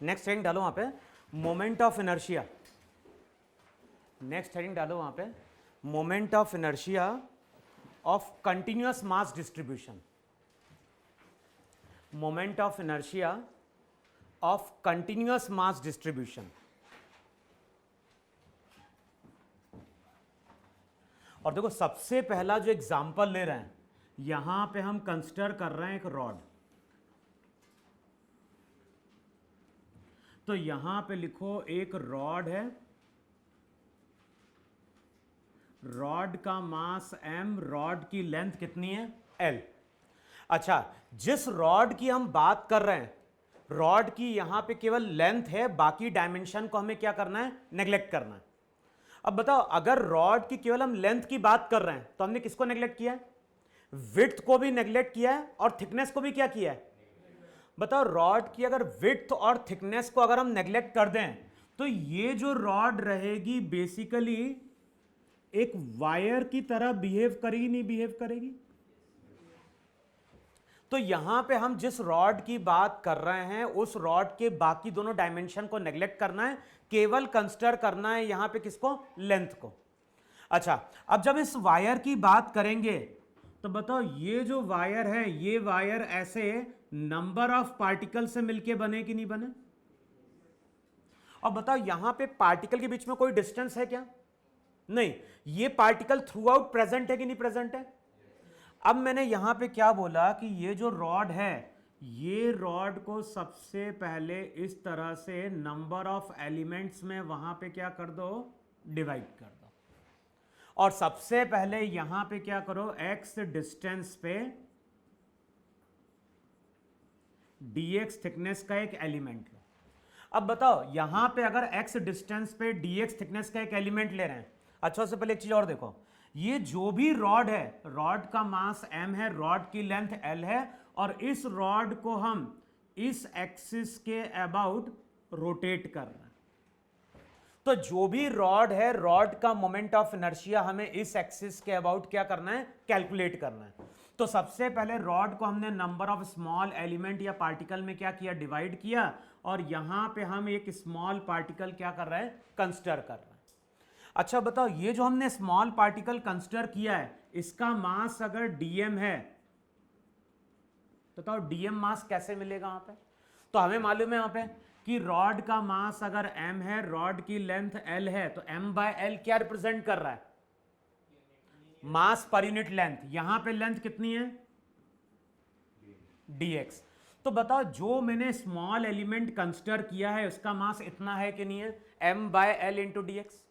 Next heading डालो वहां पे moment of inertia. Next heading डालो वहां पे moment of inertia of continuous mass distribution. Moment of inertia of continuous mass distribution. और देखो सबसे पहला जो एग्जांपल ले रहे हैं, यहां पे हम कंसिडर कर रहे हैं एक रॉड। तो यहां पे लिखो एक रॉड है, रॉड का मास m, रॉड की लेंथ कितनी है l। अच्छा, जिस रॉड की हम बात कर रहे हैं, रॉड की यहां पे केवल लेंथ है, बाकी डायमेंशन को हमें क्या करना है, नेग्लेक्ट करना है। अब बताओ, अगर रॉड की केवल हम लेंथ की बात कर रहे हैं तो हमने किसको नेग्लेक्ट किया है, विड्थ को भी नेग्लेक्ट किया है और थिकनेस को भी क्या किया है। बताओ, रॉड की अगर विड्थ और थिकनेस को अगर हम नेग्लेक्ट कर दें तो ये जो रॉड रहेगी बेसिकली एक वायर की तरह बिहेव करेगी, नहीं बिहेव करेगी। तो यहां पे हम जिस रॉड की बात कर रहे हैं उस रॉड के बाकी दोनों डायमेंशन को नेग्लेक्ट करना है, केवल कंसिडर करना है यहां पे किसको, लेंथ को। अच्छा, अब जब इस वायर की बात करेंगे तो बताओ ये जो वायर है, ये वायर ऐसे नंबर ऑफ पार्टिकल से मिलके बने कि नहीं बने। और बताओ यहां पे पार्टिकल के बीच में कोई डिस्टेंस है क्या, नहीं। ये पार्टिकल थ्रू आउट प्रेजेंट है कि नहीं प्रेजेंट है। अब मैंने यहां पे क्या बोला कि ये जो रॉड है, ये रॉड को सबसे पहले इस तरह से नंबर ऑफ एलिमेंट्स में वहां पे क्या कर दो, डिवाइड कर दो। और सबसे पहले यहां पे क्या करो, x डिस्टेंस पे dx थिकनेस का एक एलिमेंट लो। अब बताओ यहां पे अगर x डिस्टेंस पे dx थिकनेस का एक एलिमेंट ले रहे हैं, अच्छा उससे पहले एक चीज और देखो, ये जो भी रॉड है, रॉड का मास m है, रॉड की लेंथ l है, और इस रॉड को हम इस एक्सिस के अबाउट रोटेट कर रहे हैं। तो जो भी रॉड है, रॉड का मोमेंट ऑफ इनर्शिया हमें इस एक्सिस के अबाउट क्या करना है, कैलकुलेट करना है। तो सबसे पहले रॉड को हमने नंबर ऑफ स्मॉल एलिमेंट या पार्टिकल में क्या किया, डिवाइड किया, और यहां पे हम एक स्मॉल पार्टिकल क्या कर रहे हैं, कंसिडर कर रहे हैं। अच्छा बताओ, ये जो हमने स्मॉल पार्टिकल कंसिडर किया है, इसका मास अगर dm है तो बताओ dm मास कैसे मिलेगा वहां पे। तो हमें मालूम है वहां पे कि रॉड का मास अगर m है, रॉड की लेंथ l है, तो m बाय l क्या रिप्रेजेंट कर रहा है, मास पर यूनिट लेंथ। यहां पे लेंथ कितनी है, dx। तो बताओ जो मैंने स्मॉल एलिमेंट कंसिडर किया है उसका मास इतना है कि नहीं है, m by l into dx।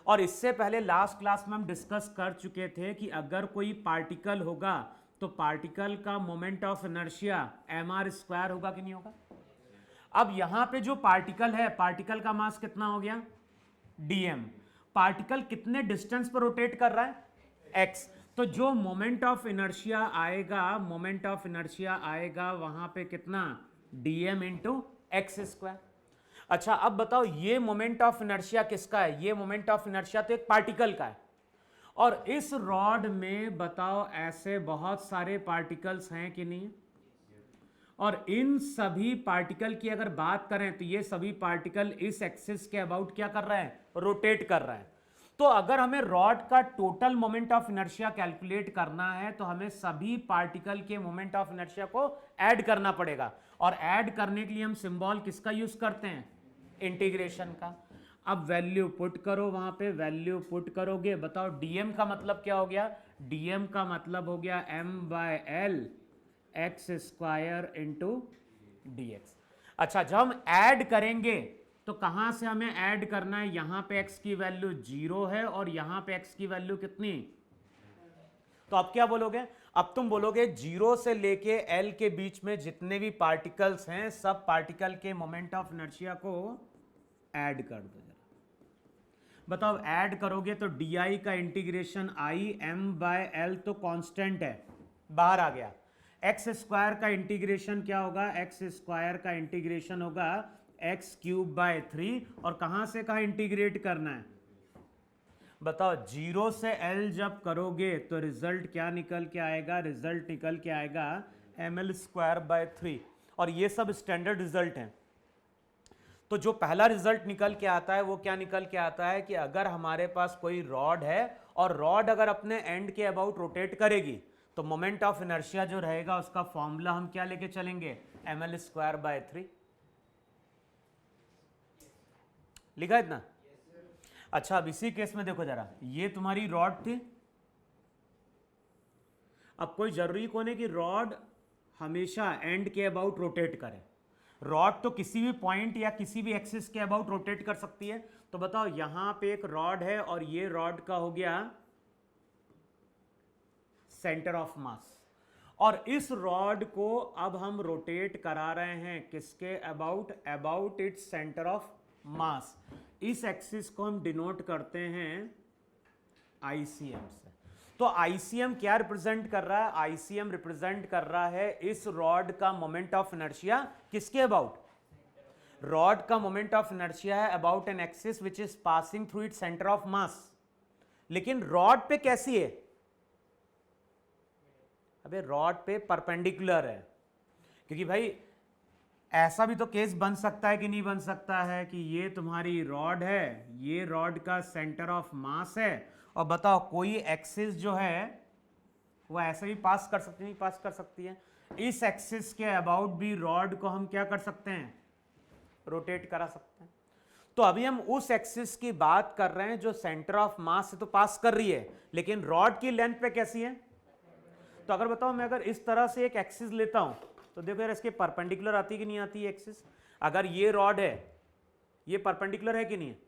और इससे पहले लास्ट क्लास में हम डिस्कस कर चुके थे कि अगर कोई पार्टिकल होगा तो पार्टिकल का मोमेंट ऑफ इनर्शिया mr² होगा कि नहीं होगा। अब यहां पे जो पार्टिकल है, पार्टिकल का मास कितना हो गया, dm। पार्टिकल कितने डिस्टेंस पर रोटेट कर रहा है, x। तो जो मोमेंट ऑफ इनर्शिया आएगा, मोमेंट ऑफ इनर्शिया आएगा वहां पे कितना, dm इंटू x²। अच्छा अब बताओ, ये मोमेंट ऑफ इनर्शिया किसका है, ये मोमेंट ऑफ इनर्शिया तो एक पार्टिकल का है। और इस रॉड में बताओ ऐसे बहुत सारे पार्टिकल्स हैं कि नहीं, और इन सभी पार्टिकल की अगर बात करें तो ये सभी पार्टिकल इस एक्सिस के अबाउट क्या कर रहे हैं, रोटेट कर रहे हैं। तो अगर हमें रॉड का total moment of inertia calculate करना है तो हमें सभी पार्टिकल के मोमेंट ऑफ इनर्शिया को ऐड करना पड़ेगा। और ऐड करने के लिए हम सिंबल किसका यूज करते हैं, इंटीग्रेशन का। अब वैल्यू पुट करो, वहां पे वैल्यू पुट करोगे, बताओ dm का मतलब क्या हो गया, dm का मतलब हो गया m by l x² into dx। अच्छा जब हम ऐड करेंगे तो कहां से हमें ऐड करना है, यहां पे x की वैल्यू 0 है और यहां पे x की वैल्यू कितनी, तो अब क्या बोलोगे, अब तुम बोलोगे 0 से लेके l के बीच में जितने भी पार्टिकल्स हैं सब पार्टिकल के मोमेंट ऑफ इनर्शिया को ऐड कर दो जरा। बताओ ऐड करोगे तो di का integration i, m by l तो कांस्टेंट है, बाहर आ गया। x² का इंटीग्रेशन क्या होगा, x² का इंटीग्रेशन होगा x³ बाय 3, और कहां से कहां इंटीग्रेट करना है, बताओ 0 से l जब करोगे तो रिजल्ट क्या निकल के आएगा, रिजल्ट निकल के आएगा ml² बाय 3। और ये सब स्टैंडर्ड रिजल्ट हैं। तो जो पहला रिजल्ट निकल के आता है वो क्या निकल के आता है कि अगर हमारे पास कोई रॉड है और रॉड अगर अपने एंड के अबाउट रोटेट करेगी तो मोमेंट ऑफ इनर्शिया जो रहेगा उसका फॉर्मूला हम क्या लेके चलेंगे, ml²/3। लिखा इतना? अच्छा, अब इसी केस में देखो जरा, ये तुम्हारी रॉड थी। अब कोई जरूरी कौन है कि रॉड हमेशा एंड के अबाउट रोटेट करे। रॉड तो किसी भी पॉइंट या किसी भी एक्सिस के अबाउट रोटेट कर सकती है। तो बताओ, यहां पे एक रॉड है और ये रॉड का हो गया सेंटर ऑफ मास, और इस रॉड को अब हम रोटेट करा रहे हैं किसके about, about it's centre of मास। इस एक्सिस को हम डिनोट करते हैं आईसीएम से। तो आईसीएम क्या रिप्रेजेंट कर रहा है, आईसीएम रिप्रेजेंट कर रहा है इस रॉड का मोमेंट ऑफ इनर्शिया किसके अबाउट, रॉड का मोमेंट ऑफ इनर्शिया है about an axis which is passing through its centre of मास। लेकिन रॉड पे कैसी है, अबे रॉड पे परपेंडिकुलर है, क्योंकि भाई ऐसा भी तो केस बन सकता है कि नहीं बन सकता है कि ये तुम्हारी रॉड है, ये रॉड का सेंटर ऑफ मास है, और बताओ कोई एक्सिस जो है वो ऐसे भी पास कर सकती है, नहीं पास कर सकती है। इस एक्सिस के अबाउट भी रॉड को हम क्या कर सकते हैं, रोटेट करा सकते हैं। तो अभी हम उस एक्सिस की बात कर रहे हैं जो सेंटर ऑफ मास से तो पास कर रही है, लेकिन रॉड की लेंथ पे कैसी है। तो अगर बताओ मैं अगर इस तरह से एक एक्सिस लेता हूं तो देखो यार, इसके परपेंडिकुलर आती है कि नहीं आती है एक्सिस। अगर ये रॉड है, ये परपेंडिकुलर है कि नहीं है,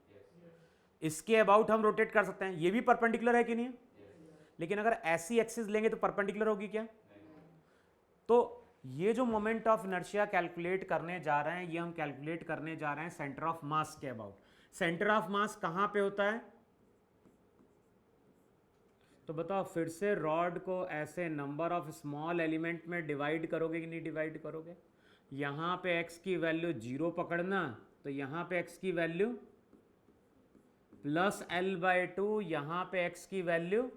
इसके अबाउट हम रोटेट कर सकते हैं, ये भी परपेंडिकुलर है कि नहीं है। लेकिन अगर ऐसी एक्सिस लेंगे तो परपेंडिकुलर होगी क्या। तो ये जो मोमेंट ऑफ इनर्शिया कैलकुलेट करने जा रहे हैं, ये हम कैलकुलेट करने जा रहे हैं सेंटर ऑफ मास के अबाउट। सेंटर ऑफ मास कहां पे होता है, तो बताओ फिर से रॉड को ऐसे नंबर ऑफ स्मॉल एलिमेंट में डिवाइड करोगे कि नहीं डिवाइड करोगे। यहां पे x की वैल्यू 0 पकड़ना, तो यहां पे x की वैल्यू +L/2, यहां पे x की वैल्यू।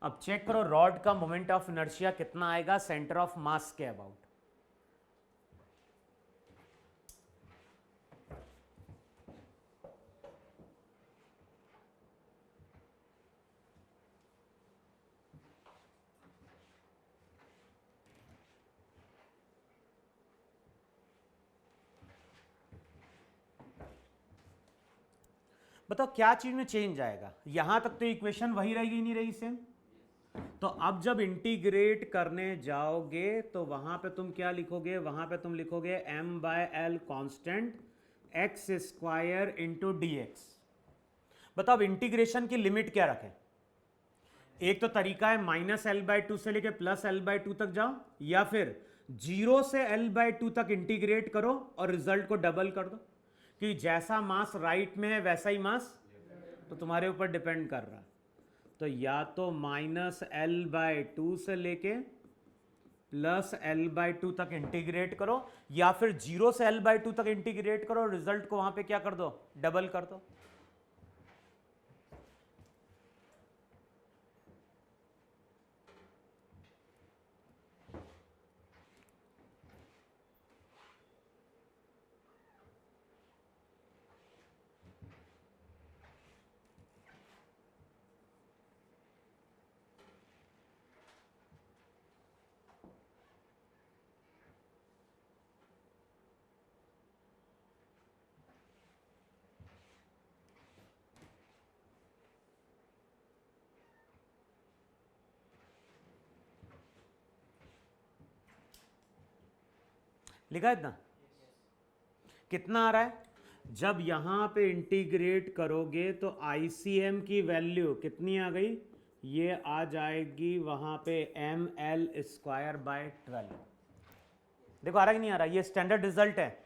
अब चेक करो रॉड का मोमेंट ऑफ इनर्शिया कितना आएगा सेंटर ऑफ मास के अबाउट। बताओ क्या चीज में चेंज आएगा, यहां तक तो इक्वेशन वही रहेगी नहीं रही सेम। तो अब जब इंटीग्रेट करने जाओगे तो वहां पे तुम क्या लिखोगे, वहां पे तुम लिखोगे m/l constant x² into dx। बताओ अब इंटीग्रेशन की लिमिट क्या रखें। एक तो तरीका है -L/2 से लेके +L/2 तक जाओ, या फिर 0 से L/2 तक इंटीग्रेट करो और रिजल्ट को डबल कर दो, कि जैसा मास राइट में है वैसा ही मास तो तुम्हारे ऊपर डिपेंड कर रहा है। तो या तो -L/2 से लेके +L/2 तक इंटीग्रेट करो, या फिर 0 से L/2 तक इंटीग्रेट करो, रिजल्ट को वहां पे क्या कर दो, डबल कर दो। लिखा है इतना, कितना आ रहा है, जब यहां पे इंटीग्रेट करोगे तो आईसीएम की वैल्यू कितनी आ गई, ये आ जाएगी वहां पे ml²/12। देखो आ रहा कि नहीं आ रहा, ये स्टैंडर्ड रिजल्ट है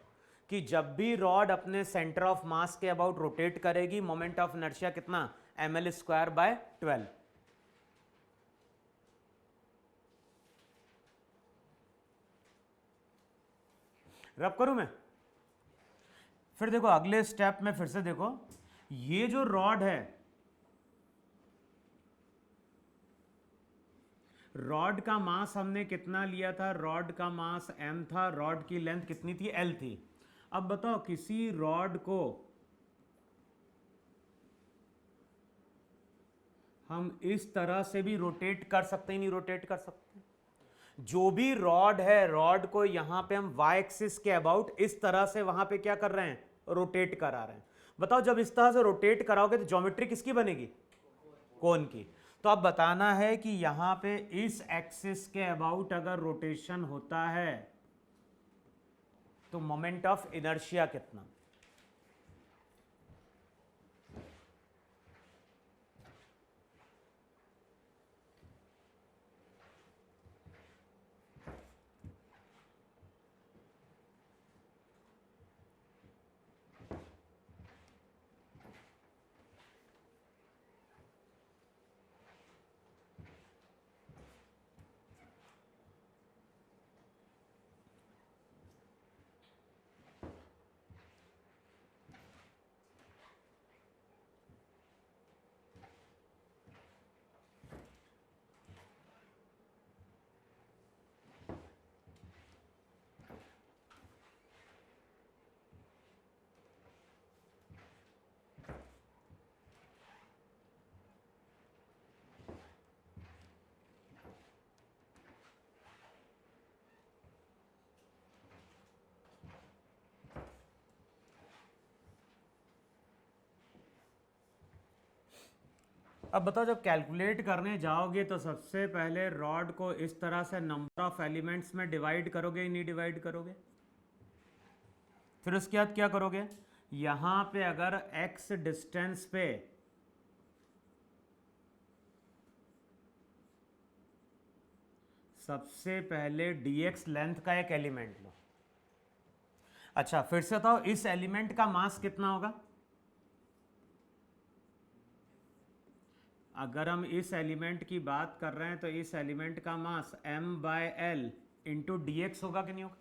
कि जब भी रॉड अपने सेंटर ऑफ मास के अबाउट रोटेट करेगी मोमेंट ऑफ इनर्शिया कितना, ml²/12। रब करूं मैं, फिर देखो अगले स्टेप में फिर से देखो, ये जो रॉड है, रॉड का मास हमने कितना लिया था, रॉड का मास m था, रॉड की लेंथ कितनी थी, l थी। अब बताओ किसी रॉड को हम इस तरह से भी रोटेट कर सकते हैं, नहीं रोटेट कर सकते? जो भी रॉड है, रॉड को यहां पे हम y एक्सिस के अबाउट इस तरह से वहां पे क्या कर रहे हैं, रोटेट करा रहे हैं। बताओ जब इस तरह से रोटेट कराओगे तो ज्योमेट्री किसकी बनेगी, कोन की। तो अब बताना है कि यहां पे इस एक्सिस के अबाउट अगर रोटेशन होता है तो मोमेंट ऑफ इनर्शिया कितना। अब बताओ जब कैलकुलेट करने जाओगे तो सबसे पहले रॉड को इस तरह से नंबर ऑफ एलिमेंट्स में डिवाइड करोगे या नहीं डिवाइड करोगे। फिर उसके बाद क्या करोगे, यहां पे अगर x डिस्टेंस पे सबसे पहले dx लेंथ का एक एलिमेंट लो। अच्छा फिर से बताओ इस एलिमेंट का मास कितना होगा। अगर हम इस एलिमेंट की बात कर रहे हैं तो इस एलिमेंट का मास m/l इंटू डी एक्स होगा कि नहीं होगा।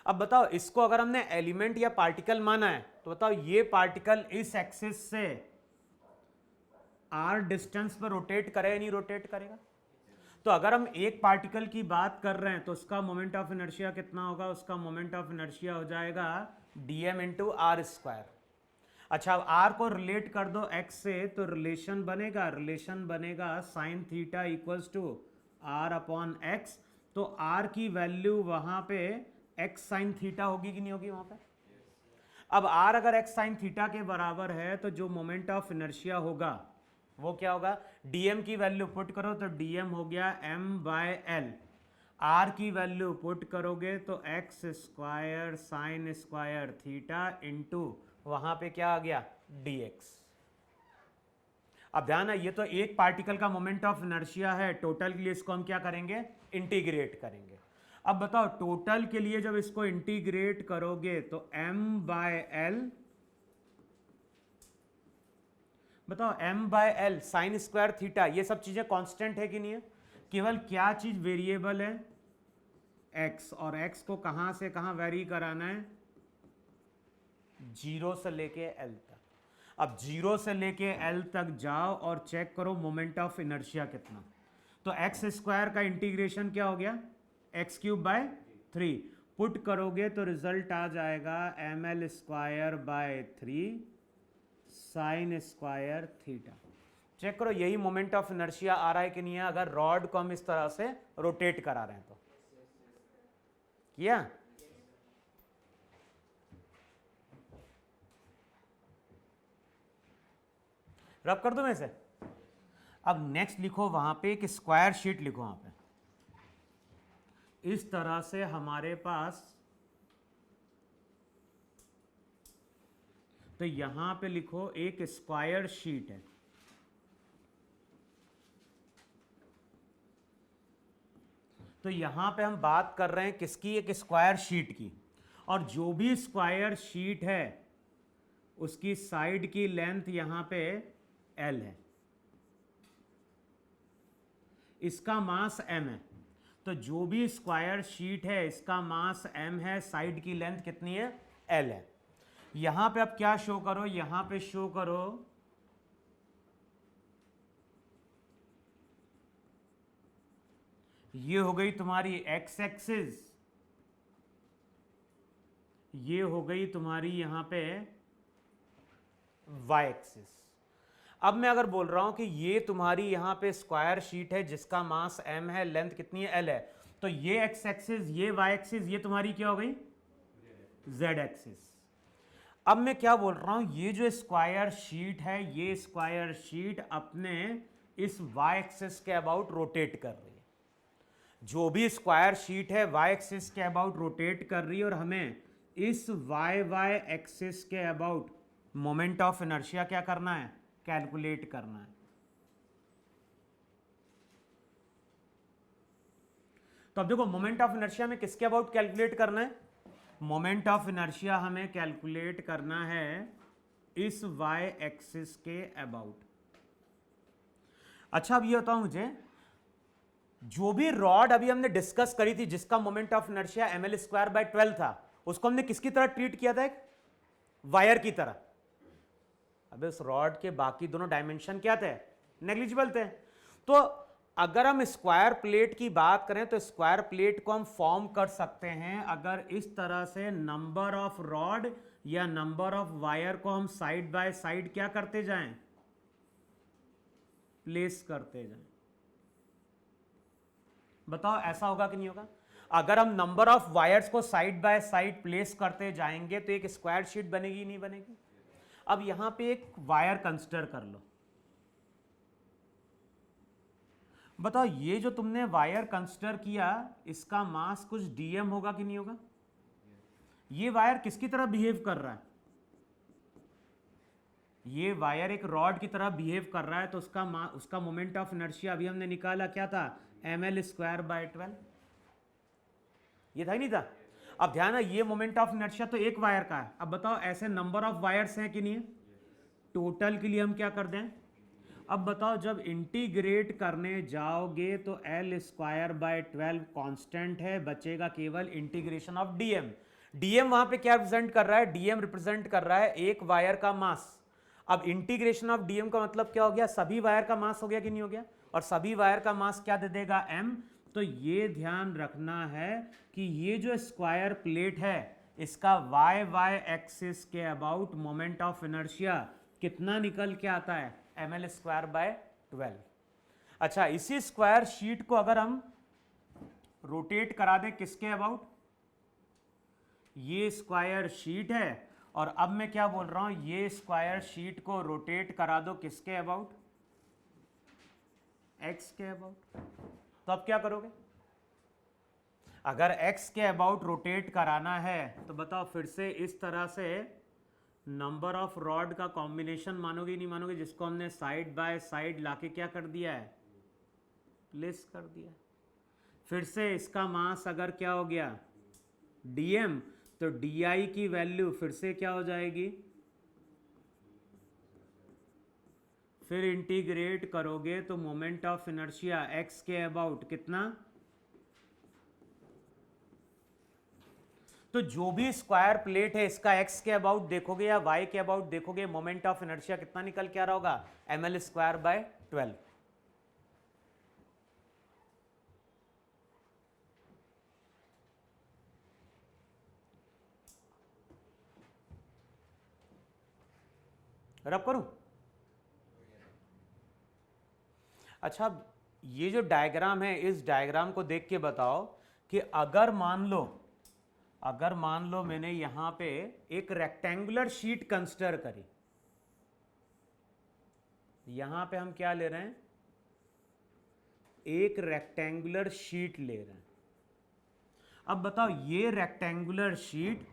अब बताओ इसको अगर हमने एलिमेंट या पार्टिकल माना है तो बताओ ये पार्टिकल इस एक्सिस से r डिस्टेंस पर रोटेट करेगा नहीं रोटेट करेगा। तो अगर हम एक पार्टिकल की बात कर रहे हैं तो उसका मोमेंट ऑफ इनर्शिया कितना होगा, उसका मोमेंट ऑफ इनर्शिया हो जाएगा dm इंटू आर स्क्वायर। अच्छा अब r को रिलेट कर दो x से तो रिलेशन बनेगा sine theta equals to r upon x। तो r की वैल्यू वहां पे x साइन थीटा होगी कि नहीं होगी वहां पे। अब r अगर x साइन थीटा के बराबर है तो जो मोमेंट ऑफ इनर्शिया होगा वो क्या होगा, dm की वैल्यू पुट करो तो dm हो गया m/l। r की वैल्यू पुट करोगे तो x square sine square theta into वहां पे क्या आ गया dx। अब ध्यान है ये तो एक पार्टिकल का मोमेंट ऑफ इनर्शिया है, टोटल के लिए इसको हम क्या करेंगे, इंटीग्रेट करेंगे। अब बताओ टोटल के लिए जब इसको इंटीग्रेट करोगे तो m/l, बताओ m/l साइन स्क्वायर थीटा, ये सब चीजें कांस्टेंट है कि नहीं है। केवल क्या चीज वेरिएबल है, x, और x को कहां से कहां वेरी कराना है, 0 से लेके l तक। अब 0 से लेके l तक जाओ और चेक करो मोमेंट ऑफ इनर्शिया कितना। तो x स्क्वायर का इंटीग्रेशन क्या हो गया, x³/3 पुट करोगे तो रिजल्ट आ जाएगा ml square by 3 sine square theta. Check करो यही मोमेंट ऑफ इनर्शिया आ रहा है कि नहीं है, अगर रॉड को हम इस तरह से रोटेट करा रहे हैं तो। किया, रब कर दो मैं से। अब नेक्स्ट लिखो वहां पे एक स्क्वायर शीट लिखो वहां पे, इस तरह से हमारे पास, तो यहां पे लिखो एक स्क्वायर शीट है। तो यहां पे हम बात कर रहे हैं किसकी, एक स्क्वायर शीट की, और जो भी स्क्वायर शीट है उसकी साइड की लेंथ यहां पे l है, इसका मास m है। तो जो भी स्क्वायर शीट है इसका मास m है, साइड की लेंथ कितनी है, l है। यहां पे अब क्या शो करो, यहां पे शो करो ये हो गई तुम्हारी एक्स एक्सिस, ये हो गई तुम्हारी यहां पे वाई एक्सिस। अब मैं अगर बोल रहा हूं कि ये तुम्हारी यहां पे स्क्वायर शीट है जिसका मास m है, लेंथ कितनी है, l है, तो ये एक्स एक्सिस, ये वाई एक्सिस, ये तुम्हारी क्या हो गई, z एक्सिस। अब मैं क्या बोल रहा हूं, ये जो स्क्वायर शीट है, ये स्क्वायर शीट अपने इस y एक्सिस के अबाउट रोटेट कर रही है। जो भी स्क्वायर शीट है y एक्सिस के अबाउट रोटेट कर रही है, और हमें इस y एक्सिस के अबाउट मोमेंट ऑफ इनर्शिया क्या करना है, कैलकुलेट करना है। तो अब देखो, मोमेंट ऑफ इनर्शिया में किसके अबाउट कैलकुलेट करना है, मोमेंट ऑफ इनर्शिया हमें कैलकुलेट करना है इस y एक्सिस के अबाउट। अच्छा, अब ये बताओ मुझे, जो भी रॉड अभी हमने डिस्कस करी थी जिसका मोमेंट ऑफ इनर्शिया ml²/12 था, उसको हमने किसकी तरह ट्रीट किया था, एक वायर की तरह। अब इस रॉड के बाकी दोनों डायमेंशन क्या थे, नेग्लिजिबल थे। तो अगर हम स्क्वायर प्लेट की बात करें तो स्क्वायर प्लेट को हम फॉर्म कर सकते हैं अगर इस तरह से नंबर ऑफ रॉड या नंबर ऑफ वायर को हम साइड बाय साइड क्या करते जाएं, प्लेस करते जाएं। बताओ ऐसा होगा कि नहीं होगा? अगर हम नंबर ऑफ वायर्स को साइड बाय साइड प्लेस करते जाएंगे तो एक स्क्वायर शीट बनेगी, नहीं बनेगी? अब यहां पे एक वायर कंसीडर कर लो। बताओ, ये जो तुमने वायर कंसीडर किया, इसका मास कुछ dm होगा कि नहीं होगा? ये वायर किसकी तरह बिहेव कर रहा है? ये वायर एक रॉड की तरह बिहेव कर रहा है, तो उसका मोमेंट ऑफ इनर्शिया अभी हमने निकाला, क्या था, ml²/12। ये था ही नहीं था? अब ध्यान है, ये मोमेंट ऑफ इनर्शिया तो एक वायर का है। अब बताओ, ऐसे नंबर ऑफ वायर्स हैं कि नहीं है? टोटल के लिए हम क्या कर दें? अब बताओ, जब इंटीग्रेट करने जाओगे तो l²/12 कांस्टेंट है, बचेगा केवल इंटीग्रेशन ऑफ dm। dm वहां पे क्या रिप्रेजेंट कर रहा है, dm रिप्रेजेंट कर रहा है एक वायर का मास। अब इंटीग्रेशन ऑफ dm का मतलब क्या हो गया, सभी वायर का मास हो गया कि नहीं हो गया? और सभी वायर का मास क्या दे देगा, m। तो ये ध्यान रखना है कि ये जो स्क्वायर प्लेट है, इसका y एक्सिस के अबाउट मोमेंट ऑफ इनर्शिया कितना निकल के आता है, ml²/12। अच्छा, इसी स्क्वायर शीट को अगर हम रोटेट करा दें किसके अबाउट, ये स्क्वायर शीट है, और अब मैं क्या बोल रहा हूं, ये स्क्वायर शीट को रोटेट करा दो किसके अबाउट, x के अबाउट। तो अब क्या करोगे, अगर x के अबाउट रोटेट कराना है तो बताओ, फिर से इस तरह से नंबर ऑफ रॉड का कॉम्बिनेशन मानोगे नहीं मानोगे, जिसको हमने साइड बाय साइड लाके क्या कर दिया है, प्लेस कर दिया। फिर से इसका मास अगर क्या हो गया, dm, तो di की वैल्यू फिर से क्या हो जाएगी, फिर इंटीग्रेट करोगे तो मोमेंट ऑफ इनर्शिया x के अबाउट कितना। तो जो भी स्क्वायर प्लेट है, इसका x के अबाउट देखोगे या y के अबाउट देखोगे, मोमेंट ऑफ इनर्शिया कितना निकल के आ रहा होगा, ml²/12। रब करूं? अच्छा, ये जो डायग्राम है, इस डायग्राम को देख के बताओ कि अगर मान लो मैंने यहां पे एक रेक्टेंगुलर शीट कंसीडर करी, यहां पे हम क्या ले रहे हैं, एक रेक्टेंगुलर शीट ले रहे हैं। अब बताओ, ये रेक्टेंगुलर शीट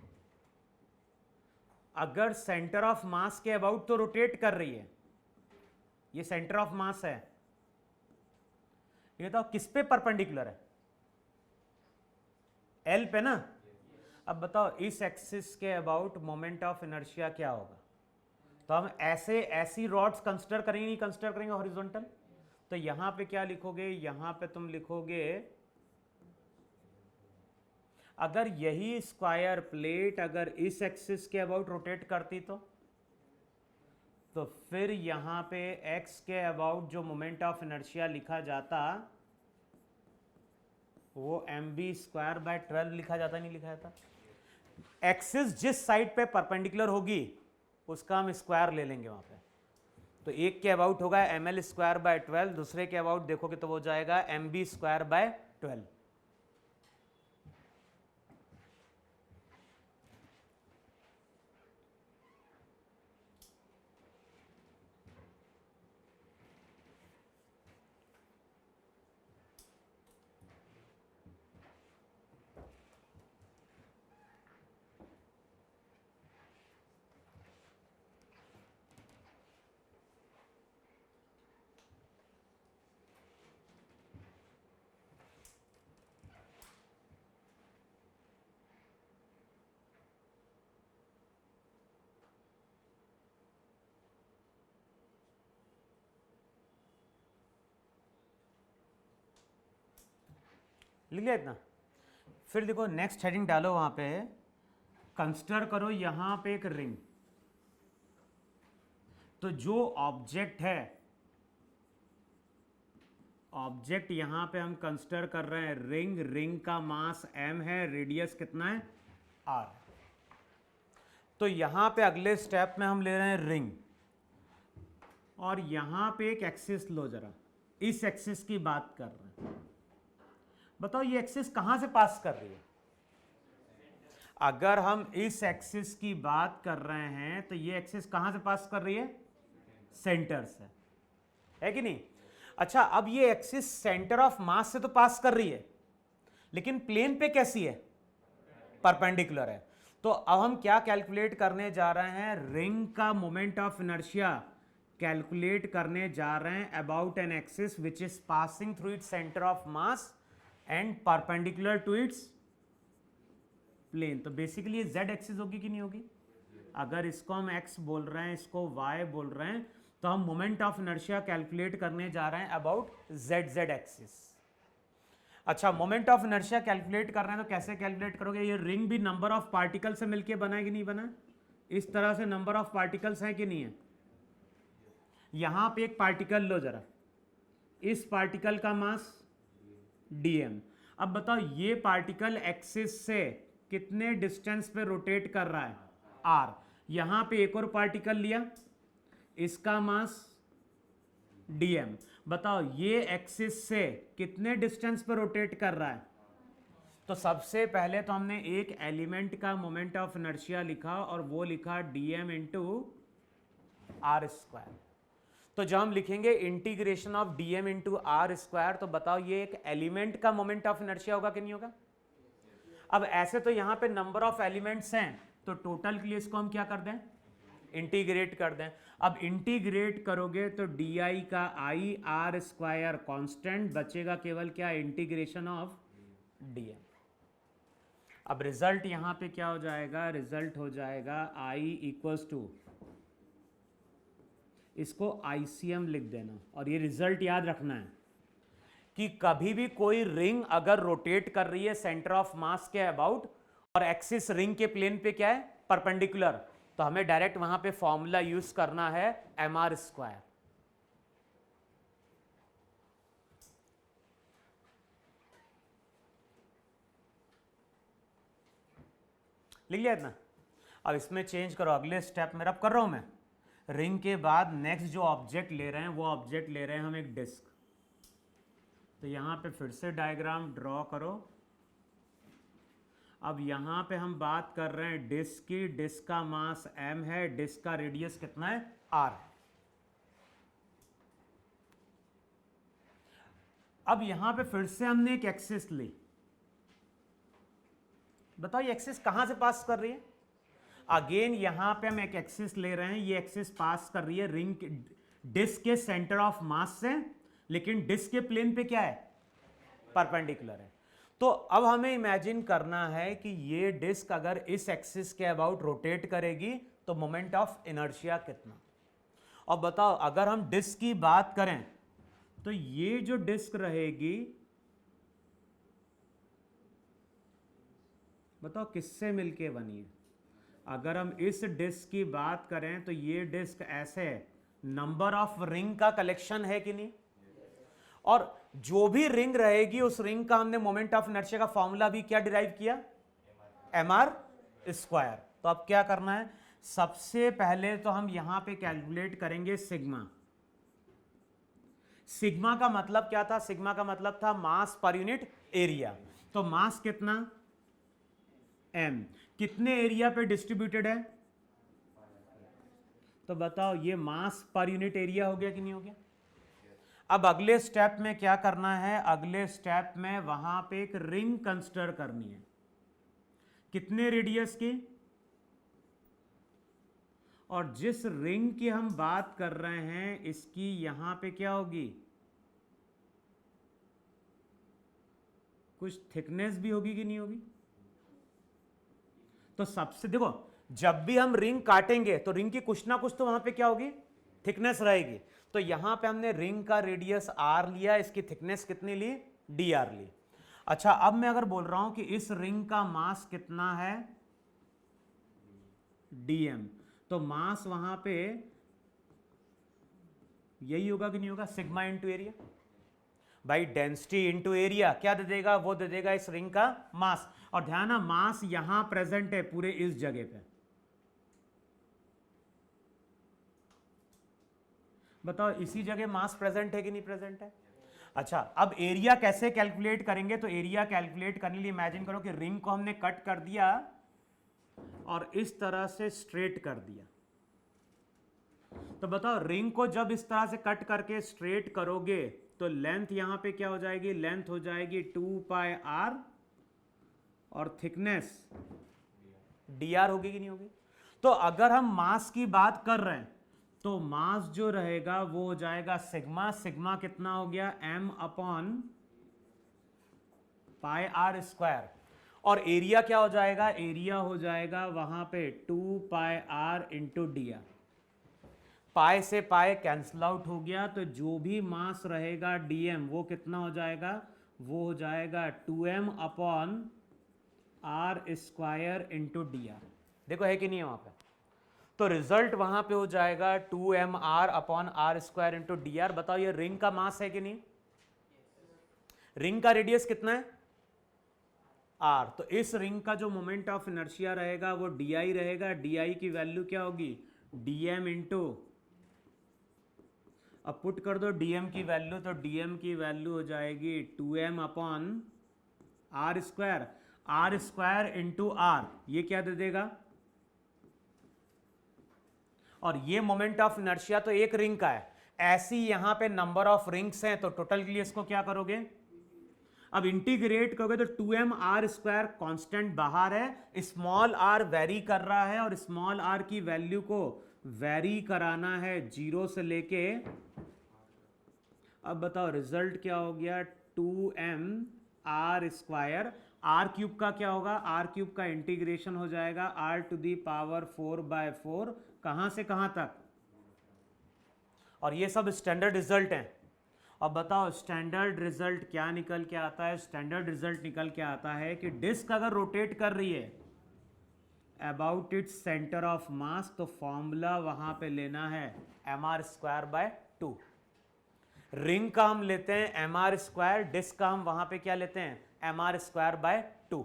अगर सेंटर ऑफ मास के अबाउट तो रोटेट कर रही है, ये सेंटर ऑफ मास है, ये तो किस पे परपेंडिकुलर है, एल पे ना। अब बताओ, इस एक्सिस के अबाउट मोमेंट ऑफ इनर्शिया क्या होगा? तो हम ऐसी रॉड्स कंसीडर करेंगे, नहीं कंसीडर करेंगे हॉरिजॉन्टल? तो यहां पे क्या लिखोगे, यहां पे तुम लिखोगे, अगर यही स्क्वायर प्लेट अगर इस एक्सिस के अबाउट रोटेट करती तो फिर यहां पे x के अबाउट जो मोमेंट ऑफ इनर्शिया लिखा जाता, वो mv²/12 लिखा जाता, नहीं लिखा जाता? एक्सिस जिस साइड पे परपेंडिकुलर होगी उसका हम स्क्वायर ले लेंगे वहां पे। तो एक के अबाउट होगा ml²/12, दूसरे के अबाउट देखोगे तो वो जाएगा mv²/12। लिख लिया इतना? फिर देखो नेक्स्ट हेडिंग डालो वहां पे, कंसिडर करो यहां पे एक रिंग। तो जो ऑब्जेक्ट है, ऑब्जेक्ट यहां पे हम कंसिडर कर रहे हैं रिंग, रिंग का मास m है, रेडियस कितना है r। तो यहां पे अगले स्टेप में हम ले रहे हैं रिंग, और यहां पे एक एक्सिस लो जरा, इस एक्सिस की बात कर रहे हैं। बताओ ये एक्सिस कहां से पास कर रही है? अगर हम इस एक्सिस की बात कर रहे हैं तो ये एक्सिस कहां से पास कर रही है? सेंटर से, है कि नहीं? अच्छा, अब ये एक्सिस सेंटर ऑफ मास से तो पास कर रही है, लेकिन प्लेन पे कैसी है? परपेंडिकुलर है। तो अब हम क्या कैलकुलेट करने जा रहे हैं? रिंग का मोमेंट ऑफ इनर्शिया कैलकुलेट करने जा रहे हैं about an axis which is passing through its centre of mass and perpendicular to its plane. तो बेसिकली ये z एक्सिस होगी कि नहीं होगी? अगर इसको हम x बोल रहे हैं, इसको y बोल रहे हैं, तो हम मोमेंट ऑफ इनर्शिया कैलकुलेट करने जा रहे हैं अबाउट z एक्सिस। अच्छा, मोमेंट ऑफ इनर्शिया कैलकुलेट कर रहे हैं तो कैसे कैलकुलेट करोगे? ये रिंग भी नंबर ऑफ पार्टिकल से मिलकर बना है कि नहीं बना? इस तरह से नंबर ऑफ पार्टिकल्स हैं कि नहीं है? यहां पे एक पार्टिकल लो जरा, इस पार्टिकल का मास dm। अब बताओ ये पार्टिकल एक्सिस से कितने डिस्टेंस पे रोटेट कर रहा है? r। यहां पे एक और पार्टिकल लिया, इसका मास dm। बताओ ये एक्सिस से कितने डिस्टेंस पे रोटेट कर रहा है? तो सबसे पहले तो हमने एक एलिमेंट का मोमेंट ऑफ इनर्शिया लिखा, और वो लिखा dm इंटू r स्क्वायर। तो जब हम लिखेंगे integration of dm into R square, तो बताओ ये एक एलिमेंट का मोमेंट ऑफ इनर्शिया होगा कि नहीं होगा? अब ऐसे तो यहां पे नंबर ऑफ एलिमेंट्स हैं, तो टोटल के लिए इसको हम क्या कर दें? इंटीग्रेट कर दें। अब इंटीग्रेट करोगे तो di का i r स्क्वायर कांस्टेंट बचेगा, केवल क्या? Integration of dm। अब रिजल्ट यहां पे क्या हो जाएगा? रिजल्ट हो जाएगा i इक्वल्स टू, इसको ICM लिख देना, और ये रिजल्ट याद रखना है कि कभी भी कोई रिंग अगर रोटेट कर रही है सेंटर ऑफ मास के अबाउट, और एक्सिस रिंग के प्लेन पे क्या है? परपेंडिकुलर, तो हमें डायरेक्ट वहां पे फॉर्मूला यूज करना है mr स्क्वायर। लिख लिया इतना? अब इसमें चेंज करो, अगले स्टेप में अब कर रहा हूं मैं। रिंग के बाद नेक्स्ट जो ऑब्जेक्ट ले रहे हैं, वो ऑब्जेक्ट ले रहे हैं हम एक डिस्क। तो यहां पे फिर से डायग्राम ड्रॉ करो। अब यहां पे हम बात कर रहे हैं डिस्क की, डिस्क का मास m है, डिस्क का रेडियस कितना है? r है। अब यहां पे फिर से हमने एक एक्सिस ली। बताओ ये एक्सिस कहां से पास कर रही है? अगेन यहां पे हम एक एक्सिस ले रहे हैं, ये एक्सिस पास कर रही है रिंग के डिस्क के सेंटर ऑफ मास से, लेकिन डिस्क के प्लेन पे क्या है? परपेंडिकुलर है। तो अब हमें इमेजिन करना है कि ये डिस्क अगर इस एक्सिस के अबाउट रोटेट करेगी तो मोमेंट ऑफ इनर्शिया कितना? और बताओ अगर हम डिस्क की बात करें तो ये जो डिस्क रहेगी, बताओ किससे मिलके बनी है? अगर हम इस डिस्क की बात करें तो ये डिस्क ऐसे नंबर ऑफ रिंग का कलेक्शन है कि नहीं? और जो भी रिंग रहेगी उस रिंग का हमने मोमेंट ऑफ इनर्शिया का फॉर्मूला भी क्या डिराइव किया, mr स्क्वायर। तो अब क्या करना है, सबसे पहले तो हम यहां पे कैलकुलेट करेंगे सिग्मा। सिग्मा का मतलब क्या था, सिग्मा का मतलब था मास पर यूनिट एरिया। तो मास कितना, m, कितने एरिया पे डिस्ट्रीब्यूटेड है, तो बताओ ये मास पर यूनिट एरिया हो गया कि नहीं हो गया। अब अगले स्टेप में क्या करना है, अगले स्टेप में वहां पे एक रिंग कंसिडर करनी है, कितने रेडियस की, और जिस रिंग की हम बात कर रहे हैं इसकी यहां पे क्या होगी, कुछ थिकनेस भी होगी कि नहीं होगी। तो सबसे देखो, जब भी हम रिंग काटेंगे तो रिंग की कुछ ना कुछ तो वहां पे क्या होगी, थिकनेस रहेगी। तो यहां पे हमने रिंग का रेडियस r लिया, इसकी थिकनेस कितनी ली, dr ली। अच्छा, अब मैं अगर बोल रहा हूं कि इस रिंग का मास कितना है, dm, तो मास वहां पे यही होगा कि नहीं होगा, सिग्मा इंटू एरिया। भाई डेंसिटी इंटू एरिया क्या दे देगा, वो दे देगा इस रिंग का मास। और ध्यान है मास यहां प्रेजेंट है पूरे इस जगह पे। बताओ इसी जगह मास प्रेजेंट है कि नहीं प्रेजेंट है। अच्छा, अब एरिया कैसे कैलकुलेट करेंगे, तो एरिया कैलकुलेट करने के लिए इमेजिन करो कि रिंग को हमने कट कर दिया और इस तरह से स्ट्रेट कर दिया। तो बताओ रिंग को जब इस तरह से कट करके स्ट्रेट करोगे तो लेंथ यहां पे क्या हो जाएगी, लेंथ हो जाएगी 2 पाई r और थिकनेस dr होगी कि नहीं होगी। तो अगर हम मास की बात कर रहे हैं तो मास जो रहेगा वो हो जाएगा सिग्मा, सिग्मा कितना हो गया, m upon pi r square, और एरिया क्या हो जाएगा, एरिया हो जाएगा वहां पे 2 पाई r इंटू डी आर। पाई से पाई कैंसल आउट हो गया, तो जो भी मास रहेगा dm वो कितना हो जाएगा, वो हो जाएगा 2m upon R square into D R. देखो है कि नहीं है वहां पे, तो रिजल्ट वहां पे हो जाएगा 2mr upon R square into D R. बताओ ये रिंग का मास है कि नहीं, रिंग का रेडियस कितना है r, तो इस रिंग का जो मोमेंट ऑफ इनर्शिया रहेगा वो di रहेगा। di की वैल्यू क्या होगी, dm इंटू, अब पुट कर दो dm की वैल्यू, तो dm की वैल्यू हो जाएगी 2m upon R square, R square into R, ये क्या दे देगा, और ये मोमेंट ऑफ इनर्शिया तो एक रिंग का है, ऐसी यहां पे नंबर ऑफ रिंग्स हैं, तो टोटल के लिए इसको क्या करोगे, अब इंटीग्रेट करोगे तो 2m आर स्क्वायर कॉन्स्टेंट बाहर है, स्मॉल r वेरी कर रहा है, और स्मॉल r की वैल्यू को वेरी कराना है 0 से लेके, अब बताओ रिजल्ट क्या हो गया, 2m are square, are cube का क्या होगा, आर क्यूब का इंटीग्रेशन हो जाएगा r टू दी पावर 4/4, कहां से कहां तक, और ये सब स्टैंडर्ड रिजल्ट हैं। अब बताओ स्टैंडर्ड रिजल्ट क्या निकल के आता है, स्टैंडर्ड रिजल्ट निकल के आता है कि डिस्क अगर रोटेट कर रही है अबाउट इट्स सेंटर ऑफ मास, तो फॉर्मूला वहां पे लेना है mr²/2। रिंग का हम लेते हैं mr², डिस्क का हम वहां पे क्या लेते हैं mr²/2।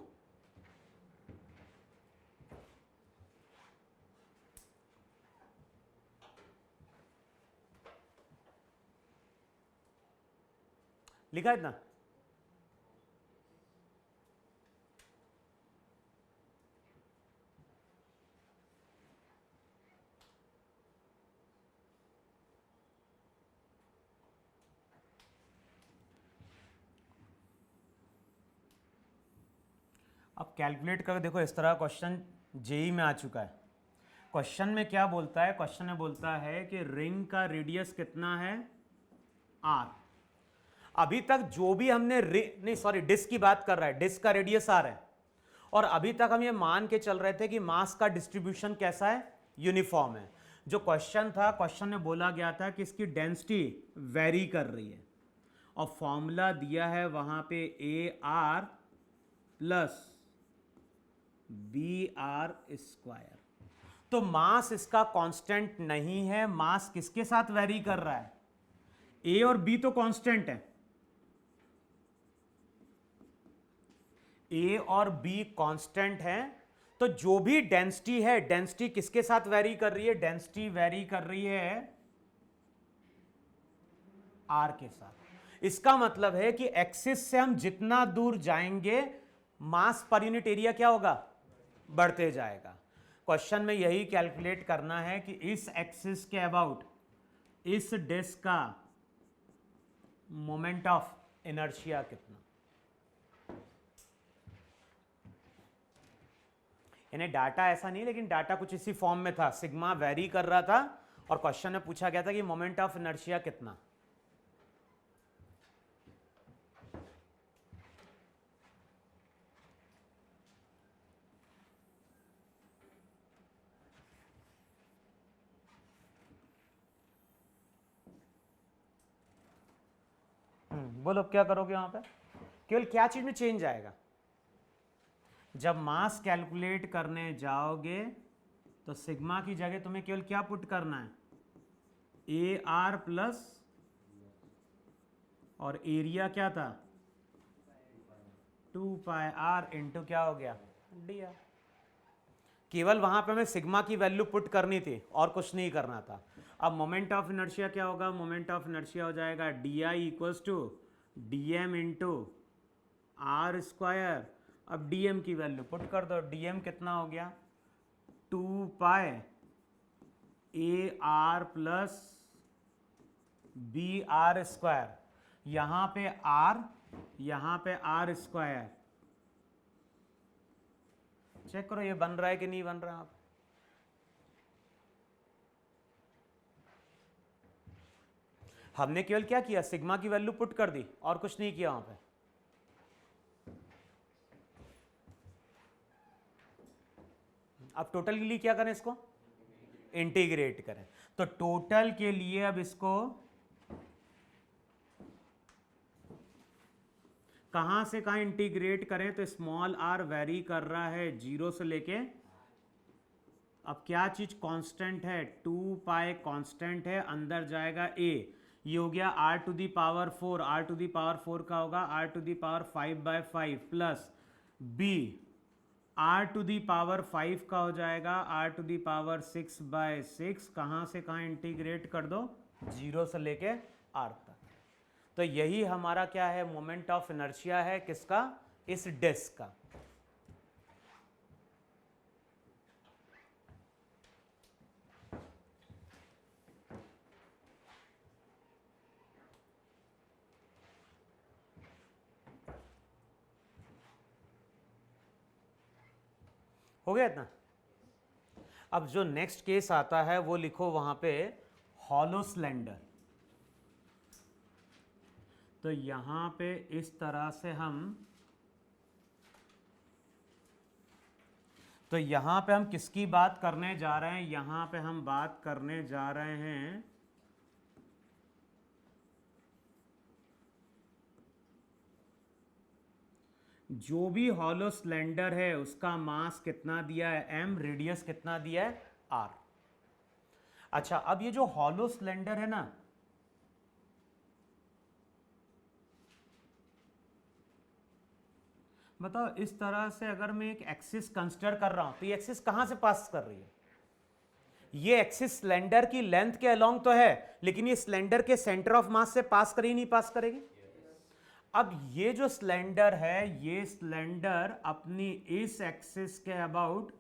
लिखा इतना, अब कैलकुलेट करके देखो, इस तरह क्वेश्चन जेई में आ चुका है। क्वेश्चन में क्या बोलता है, क्वेश्चन में बोलता है कि रिंग का रेडियस कितना है r। अभी तक जो भी हमने नहीं सॉरी डिस्क की बात कर रहा है, डिस्क का रेडियस r है, और अभी तक हम ये मान के चल रहे थे कि मास का डिस्ट्रीब्यूशन कैसा है, यूनिफॉर्म है। जो क्वेश्चन था, क्वेश्चन में बोला गया था कि इसकी डेंसिटी वेरी कर रही है, और फॉर्मूला दिया है वहां पे AR प्लस BR²। तो मास इसका कांस्टेंट नहीं है, मास किसके साथ वेरी कर रहा है, A और B तो कांस्टेंट है, ए और बी कांस्टेंट हैं, तो जो भी डेंसिटी है, डेंसिटी किसके साथ वेरी कर रही है? डेंसिटी वेरी कर रही है आर के साथ। इसका मतलब है कि एक्सिस से हम जितना दूर जाएंगे मास पर यूनिट एरिया क्या होगा? बढ़ते जाएगा। क्वेश्चन में यही कैलकुलेट करना है कि इस एक्सिस के अबाउट इस डिस्क का मोमेंट ऑफ इनर्शिया कितना। इन्हें डाटा ऐसा नहीं, लेकिन डाटा कुछ इसी फॉर्म में था, सिग्मा वेरी कर रहा था और क्वेश्चन में पूछा गया था कि मोमेंट ऑफ इनर्शिया कितना। बोलो क्या करोगे वहां पे? केवल क्या चीज में चेंज आएगा? जब मास कैलकुलेट करने जाओगे तो सिग्मा की जगह तुम्हें केवल क्या पुट करना है? ए आर प्लस, और एरिया क्या था? 2 पाई आर इंटू क्या हो गया? D R. केवल वहां पे हमें सिग्मा की वैल्यू पुट करनी थी और कुछ नहीं करना था। अब मोमेंट ऑफ इनर्शिया क्या होगा? मोमेंट ऑफ इनर्शिया हो जाएगा D I equals to D M into R square. अब डी एम की वैल्यू पुट कर दो, डी एम कितना हो गया? 2 pi A R plus B R square, यहां पे आर, यहां पे आर स्क्वायर। चेक करो ये बन रहा है कि नहीं बन रहा। आप हमने केवल क्या किया? सिग्मा की वैल्यू पुट कर दी और कुछ नहीं किया वहां पे। अब टोटल के लिए क्या करें? इसको इंटीग्रेट करें। तो टोटल के लिए अब इसको कहां से कहां इंटीग्रेट करें? तो स्मॉल आर वेरी कर रहा है 0 से लेके, अब क्या चीज कांस्टेंट है? 2 पाई कांस्टेंट है, अंदर जाएगा ए, ये हो गया R to the power 4, R to the power 4 का होगा R to the power 5/5 plus B R to the power 5 का हो जाएगा आर टू दी पावर 6/6। कहां से कहां इंटीग्रेट कर दो? 0 से लेके आर तक। तो यही हमारा क्या है? मोमेंट ऑफ इनर्शिया है। किसका? इस डिस्क का। हो गया इतना? अब जो नेक्स्ट केस आता है वो लिखो वहां पे हॉलो सिलेंडर। तो यहां पे इस तरह से तो यहां पे हम किसकी बात करने जा रहे हैं? यहां पे हम बात करने जा रहे हैं जो भी हॉलो सिलेंडर है उसका मास कितना दिया है? m, रेडियस कितना दिया है? r। अच्छा, अब ये जो हॉलो सिलेंडर है ना, बताओ इस तरह से अगर मैं एक एक्सिस कंसीडर कर रहा हूं तो ये एक्सिस कहां से पास कर रही है? ये एक्सिस सिलेंडर की लेंथ के अलोंग तो है, लेकिन ये सिलेंडर के सेंटर ऑफ मास से पास करेगी नहीं पास करेगी? अब ये जो सिलेंडर है, ये सिलेंडर अपनी इस एक्सिस के अबाउट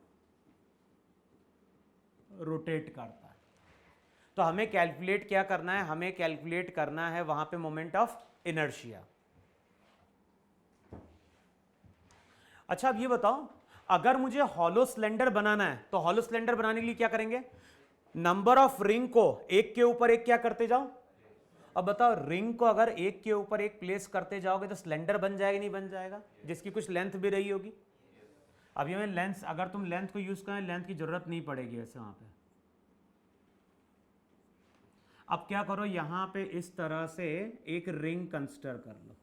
रोटेट करता है। तो हमें कैलकुलेट क्या करना है? हमें कैलकुलेट करना है वहां पे मोमेंट ऑफ इनर्शिया। अच्छा, अब ये बताओ, अगर मुझे हॉलो सिलेंडर बनाना है तो हॉलो सिलेंडर बनाने के लिए क्या करेंगे? नंबर ऑफ रिंग को एक के ऊपर एक क्या करते जाओ। अब बताओ, रिंग को अगर एक के ऊपर एक प्लेस करते जाओगे तो सिलेंडर बन जाएगा नहीं बन जाएगा? जिसकी कुछ लेंथ भी रही होगी। अब ये लेंथ, अगर तुम लेंथ को यूज करें, लेंथ की जरूरत नहीं पड़ेगी ऐसे वहां पे। अब क्या करो, यहां पे इस तरह से एक रिंग कंसीडर कर लो।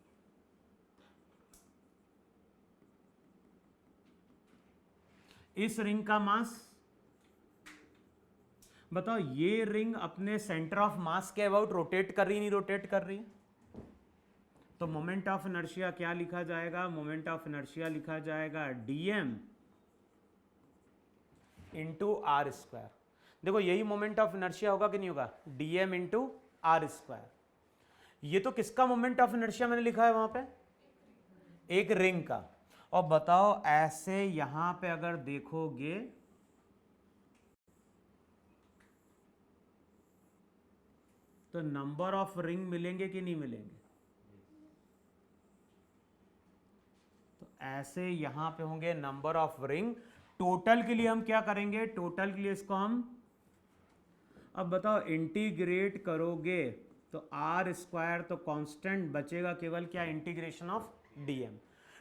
इस रिंग का मास बताओ, ये रिंग अपने सेंटर ऑफ मास के अबाउट रोटेट कर रही नहीं रोटेट कर रही? तो मोमेंट ऑफ इनर्शिया क्या लिखा जाएगा? मोमेंट ऑफ इनर्शिया लिखा जाएगा dm इंटू आर स्क्वायर। देखो यही मोमेंट ऑफ इनर्शिया होगा कि नहीं होगा? dm into R square. ये तो किसका मोमेंट ऑफ इनर्शिया मैंने लिखा है वहां पे? एक रिंग का। और बताओ ऐसे यहां पे अगर देखोगे तो नंबर ऑफ रिंग मिलेंगे कि नहीं मिलेंगे? तो ऐसे यहां पे होंगे नंबर ऑफ रिंग। टोटल के लिए हम क्या करेंगे? टोटल के लिए इसको हम, अब बताओ इंटीग्रेट करोगे तो आर स्क्वायर तो कांस्टेंट बचेगा, केवल क्या? Integration of DM.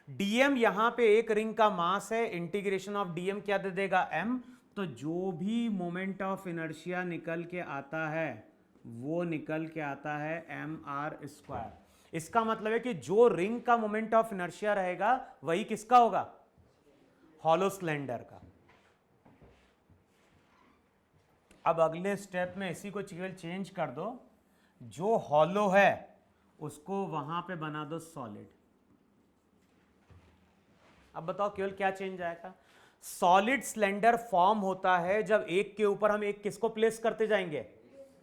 डीएम यहां पे एक रिंग का मास है, इंटीग्रेशन ऑफ डीएम क्या दे देगा? एम। तो जो भी मोमेंट ऑफ इनर्शिया निकल के आता है वो निकल के आता है एम आर स्क्वायर। इसका मतलब है कि जो रिंग का मोमेंट ऑफ इनर्शिया रहेगा वही किसका होगा? हॉलो सिलेंडर का। अब अगले स्टेप में इसी को केवल चेंज कर दो, जो हॉलो है उसको वहां पे बना दो सॉलिड। अब बताओ केवल क्या चेंज आएगा? सॉलिड सिलेंडर फॉर्म होता है जब एक के ऊपर हम एक किसको प्लेस करते जाएंगे?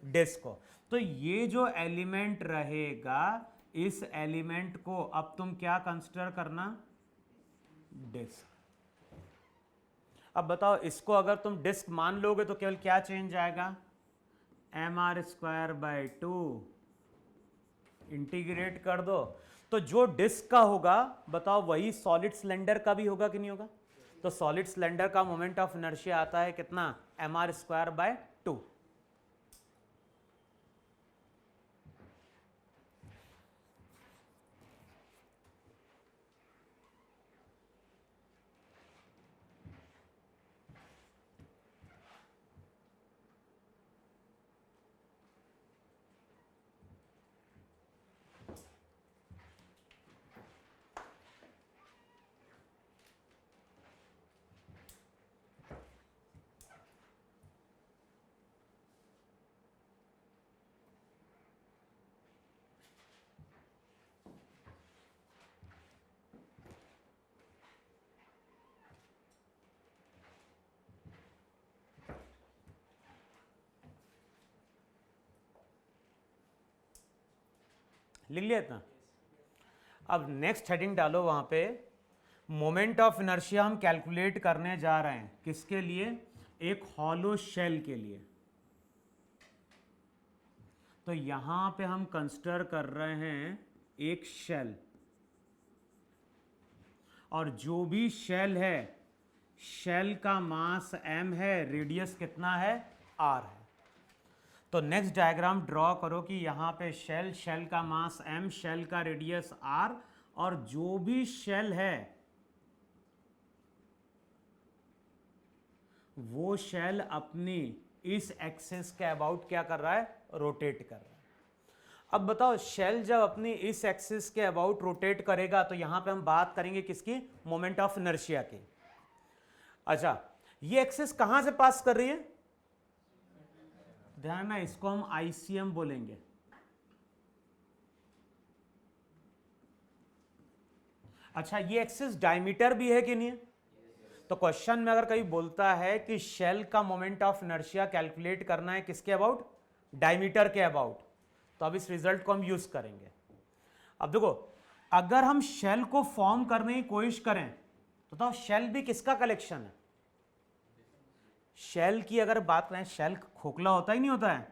डिस्क को। तो ये जो एलिमेंट रहेगा, इस एलिमेंट को अब तुम क्या कंसीडर करना? डिस्क। अब बताओ इसको अगर तुम डिस्क मान लोगे तो केवल क्या चेंज आएगा? M R square by 2 integrate कर दो। तो जो डिस्क का होगा बताओ वही सॉलिड सिलेंडर का भी होगा कि नहीं होगा? तो सॉलिड सिलेंडर का मोमेंट ऑफ इनर्शिया आता है कितना? M R square by 2। लिख लिया इतना? अब नेक्स्ट हेडिंग डालो वहां पे, मोमेंट ऑफ इनर्शिया हम कैलकुलेट करने जा रहे हैं किसके लिए? एक हॉलो शेल के लिए। तो यहां पे हम कंसीडर कर रहे हैं एक शेल, और जो भी शेल है, शेल का मास m है, रेडियस कितना है? r है। तो नेक्स्ट डायग्राम ड्रॉ करो कि यहां पे शेल, शेल का मास m, शेल का रेडियस r, और जो भी शेल है वो शेल अपनी इस एक्सिस के अबाउट क्या कर रहा है? रोटेट कर रहा है। अब बताओ शेल जब अपनी इस एक्सिस के अबाउट रोटेट करेगा तो यहां पे हम बात करेंगे किसकी? मोमेंट ऑफ इनर्शिया की। अच्छा, ये एक्सिस कहां से पास कर रही है? ध्यान ना, इसको हम आईसीएम बोलेंगे। अच्छा, ये एक्सिस डायमीटर भी है कि नहीं है? तो क्वेश्चन में अगर कहीं बोलता है कि शेल का मोमेंट ऑफ इनर्शिया कैलकुलेट करना है किसके अबाउट? डायमीटर के अबाउट, तो अब इस रिजल्ट को हम यूज करेंगे। अब देखो, अगर हम शेल को फॉर्म करने की कोशिश करें तो बताओ शेल भी किसका कलेक्शन है? शेल की अगर बात करें, शेल खोखला होता ही नहीं होता है,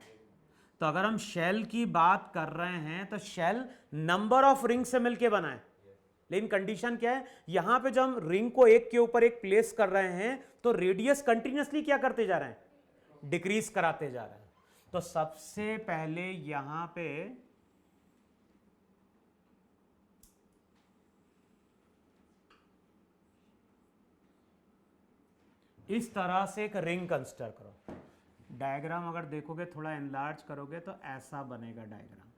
तो अगर हम शेल की बात कर रहे हैं तो शेल नंबर ऑफ रिंग से मिलकर बना है। लेकिन कंडीशन क्या है? यहां पे जब हम रिंग को एक के ऊपर एक प्लेस कर रहे हैं तो रेडियस कंटिन्यूअसली क्या करते जा रहे हैं? डिक्रीज कराते जा रहे हैं। तो सबसे पहले यहां पे इस तरह से एक रिंग कंसीडर करो। डायग्राम अगर देखोगे, थोड़ा एनलार्ज करोगे तो ऐसा बनेगा डायग्राम।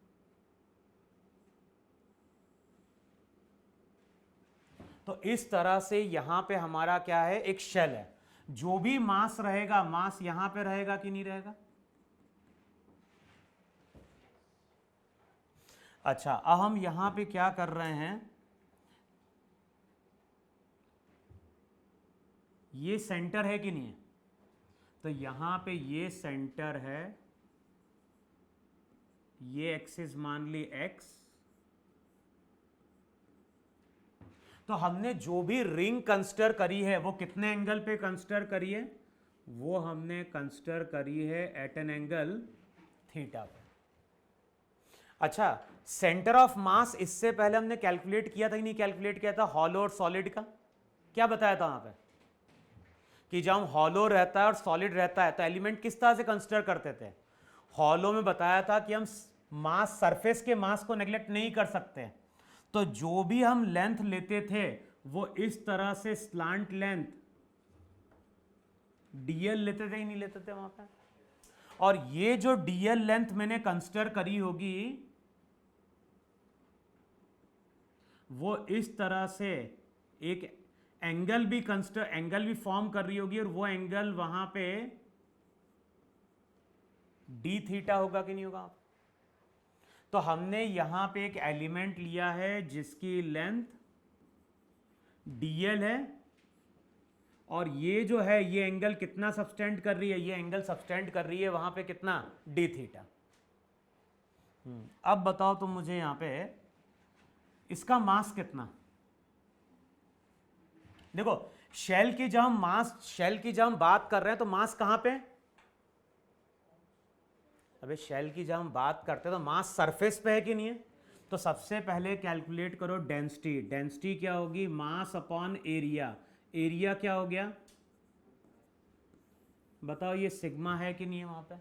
तो इस तरह से यहां पे हमारा क्या है? एक शेल है। जो भी मास रहेगा, मास यहां पे रहेगा कि नहीं रहेगा? अच्छा, अब हम यहां पे क्या कर रहे हैं, ये सेंटर है कि नहीं है, तो यहां पे ये सेंटर है, ये एक्सिस मान ली x, तो हमने जो भी रिंग कंसिडर करी है वो कितने एंगल पे कंसिडर करी है, वो हमने कंसिडर करी है एट एन एंगल थीटा पे। अच्छा, सेंटर ऑफ मास इससे पहले हमने कैलकुलेट किया था कि नहीं कैलकुलेट किया था, हॉलो और सॉलिड का क्या बताया था वहां पे, कि जब हम हॉलो रहता है और सॉलिड रहता है तो एलिमेंट किस तरह से कंसिडर करते थे। हॉलो में बताया था कि हम मास, सरफेस के मास को नेग्लेक्ट नहीं कर सकते, तो जो भी हम लेंथ लेते थे वो इस तरह से स्लांट लेंथ डीएल लेते थे ही नहीं लेते थे वहां पे, और ये जो डीएल लेंथ मैंने कंसिडर करी होगी वो इस तरह से एक एंगल भी कंसिडर, एंगल भी फॉर्म कर रही होगी, और वो एंगल वहां पे डी थीटा होगा कि नहीं होगा। तो हमने यहां पे एक एलिमेंट लिया है जिसकी लेंथ डीएल है, और ये जो है ये एंगल कितना सबस्टेंड कर रही है, ये एंगल सबस्टेंड कर रही है वहां पे कितना, डी थीटा। अब बताओ तुम मुझे यहां पे इसका मास कितना। देखो शेल की जब हम मास, शेल की जब हम बात कर रहे हैं तो मास कहां पे, अबे शेल की जब हम बात करते हैं तो मास सरफेस पे है कि नहीं है, तो सबसे पहले कैलकुलेट करो डेंसिटी। डेंसिटी क्या होगी, मास अपॉन एरिया। एरिया क्या हो गया बताओ, ये सिग्मा है कि नहीं है वहां पे।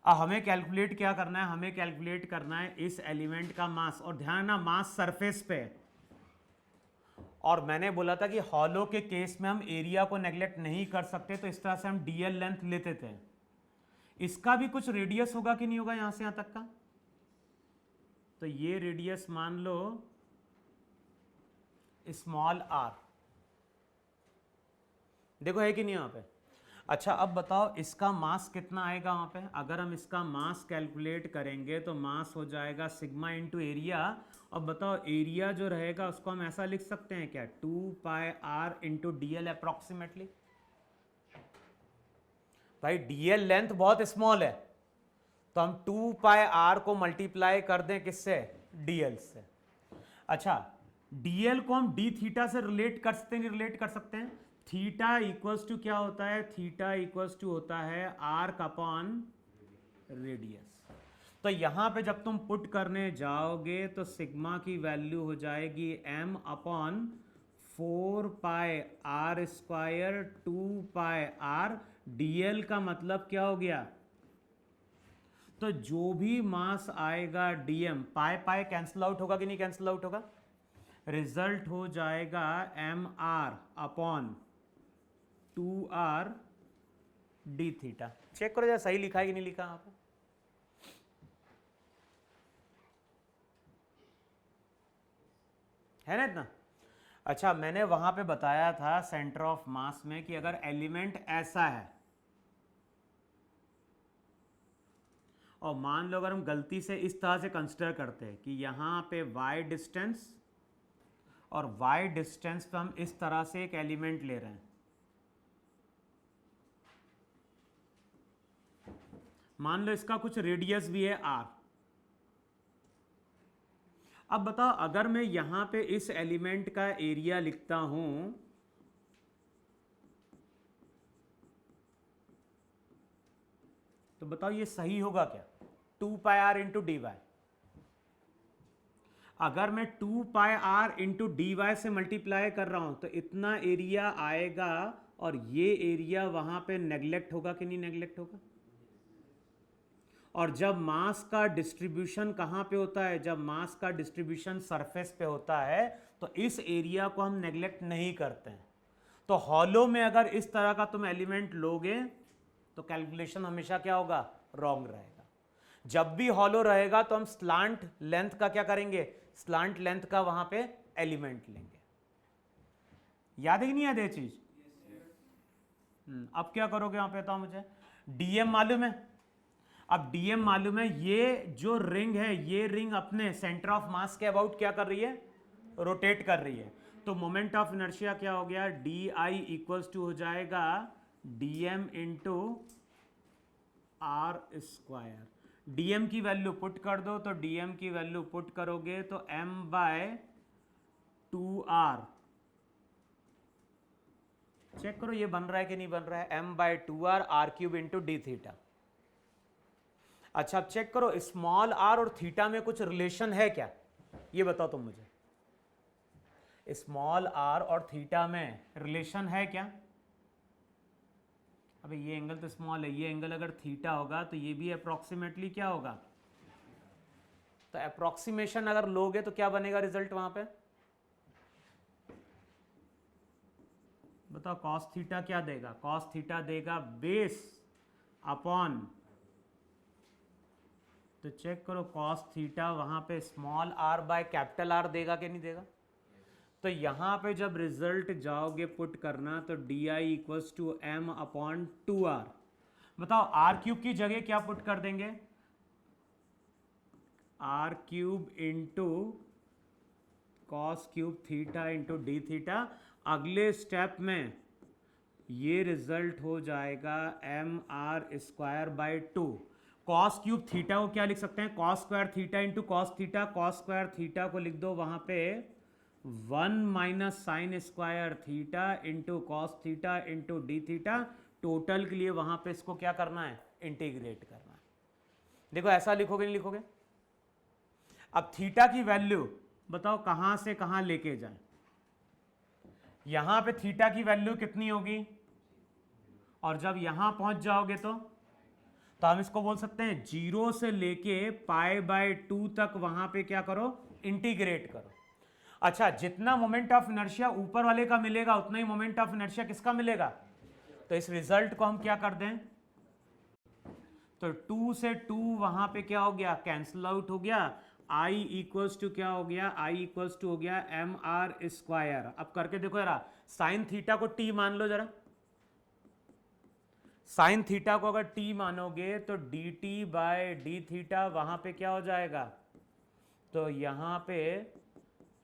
अब हमें कैलकुलेट क्या करना है, हमें कैलकुलेट करना है इस एलिमेंट का मास, और ध्यान ना मास सरफेस पे, और मैंने बोला था कि हॉलो के केस में हम एरिया को नेग्लेक्ट नहीं कर सकते, तो इस तरह से हम डीएल लेंथ लेते थे। इसका भी कुछ रेडियस होगा कि नहीं होगा यहां से यहां तक का, तो ये रेडियस मान लो स्मॉल आर, देखो है कि नहीं वहां पे। अच्छा अब बताओ इसका मास कितना आएगा वहां पे, अगर हम इसका मास कैलकुलेट करेंगे तो मास हो जाएगा सिग्मा इंटू एरिया। अब बताओ एरिया जो रहेगा उसको हम ऐसा लिख सकते हैं क्या, 2πr इंटू डीएल अप्रोक्सीमेटली। भाई डीएल लेंथ बहुत स्मॉल है, तो हम 2πr को मल्टीप्लाई कर दें किससे, डीएल से। अच्छा डीएल को हम डी थीटा से रिलेट कर सकते हैं, नहीं रिलेट कर सकते हैं। थीटा इक्वल्स टू क्या होता है, थीटा इक्वल्स टू होता है आर्क अपॉन रेडियस। तो यहां पे जब तुम पुट करने जाओगे तो सिग्मा की वैल्यू हो जाएगी m upon 4πr², 2πr। DL का मतलब क्या हो गया, तो जो भी मास आएगा DM, pi pi cancel out होगा कि नहीं कैंसिल आउट होगा, रिजल्ट हो जाएगा M R upon 2r D theta. Check करो जरा सही लिखा है कि नहीं लिखा आप, है ना इतना। अच्छा मैंने वहां पे बताया था सेंटर ऑफ मास में कि अगर एलिमेंट ऐसा है, और मान लो अगर हम गलती से इस तरह से कंसिडर करते हैं कि यहां पे y डिस्टेंस, और y डिस्टेंस पे हम इस तरह से एक एलिमेंट ले रहे हैं, मान लो इसका कुछ रेडियस भी है r। अब बताओ अगर मैं यहां पे इस एलिमेंट का एरिया लिखता हूं, तो बताओ ये सही होगा क्या, 2πr इंटू डी वाई। अगर मैं 2πr इंटू डी वाई से मल्टीप्लाई कर रहा हूं तो इतना एरिया आएगा, और ये एरिया वहां पे नेग्लेक्ट होगा कि नहीं नेग्लेक्ट होगा। और जब मास का डिस्ट्रीब्यूशन कहां पे होता है, जब मास का डिस्ट्रीब्यूशन सरफेस पे होता है तो इस एरिया को हम नेग्लेक्ट नहीं करते हैं। तो हॉलो में अगर इस तरह का तुम एलिमेंट लोगे तो कैलकुलेशन हमेशा क्या होगा, रॉन्ग रहेगा। जब भी हॉलो रहेगा तो हम स्लांट लेंथ का क्या करेंगे, स्लांट लेंथ का वहां पे एलिमेंट लेंगे। याद है कि नहीं याद है चीज। अब क्या करोगे वहां पे, बताओ मुझे, डीएम मालूम है। अब dm मालूम है, ये जो रिंग है ये रिंग अपने सेंटर ऑफ मास के अबाउट क्या कर रही है, रोटेट कर रही है। तो मोमेंट ऑफ इनर्शिया क्या हो गया, डी आई इक्वल्स टू हो जाएगा dm into R square. dm की वैल्यू पुट कर दो, तो dm की वैल्यू पुट करोगे तो m बाय 2r, चेक करो ये बन रहा है कि नहीं बन रहा है, m by 2r R cube into D theta. अच्छा अब चेक करो स्मॉल r और थीटा में कुछ रिलेशन है क्या, ये बताओ तुम मुझे, स्मॉल r और थीटा में रिलेशन है क्या। अबे ये एंगल तो स्मॉल है, ये एंगल अगर थीटा होगा तो ये भी अप्रोक्सीमेटली क्या होगा, तो अप्रोक्सीमेशन अगर लोगे तो क्या बनेगा रिजल्ट वहां पे, बताओ कॉस थीटा क्या देगा, कॉस थीटा देगा बेस अपॉन, तो चेक करो कॉस थीटा वहां पे small r by capital R देगा कि नहीं देगा। तो यहां पे जब रिजल्ट जाओगे पुट करना तो D I equals to M upon 2r, बताओ आर क्यूब की जगह क्या पुट कर देंगे, R cube into cos cube theta into D theta. अगले स्टेप में ये रिजल्ट हो जाएगा M R square by 2। Cos cube theta को क्या लिख सकते हैं, cos square theta into cos theta, cos square theta को लिख दो वहां पे 1 minus sine square theta into cos theta into D theta. Total के लिए वहां पे इसको क्या करना है, इंटीग्रेट करना है। देखो ऐसा लिखोगे नहीं लिखोगे। अब थीटा की वैल्यू बताओ कहां से कहां लेके जाए, यहां पे थीटा की वैल्यू कितनी होगी, और जब यहां पहुंच जाओगे तो हम इसको बोल सकते हैं 0 से लेके पाई बाय 2 तक वहां पे क्या करो, इंटीग्रेट करो। अच्छा जितना मोमेंट ऑफ इनर्शिया ऊपर वाले का मिलेगा उतना ही मोमेंट ऑफ इनर्शिया किसका मिलेगा, तो इस रिजल्ट को हम क्या कर दें, तो 2 से 2 वहां पे क्या हो गया, कैंसिल आउट हो गया, आई इक्वल्स टू क्या हो गया, आई इक्वल्स टू हो गया एम आर स्क्वायर। अब करके देखो जरा, साइन थीटा को टी मान लो जरा, साइन थीटा को अगर टी मानोगे तो D T by D theta वहां पे क्या हो जाएगा, तो यहां पे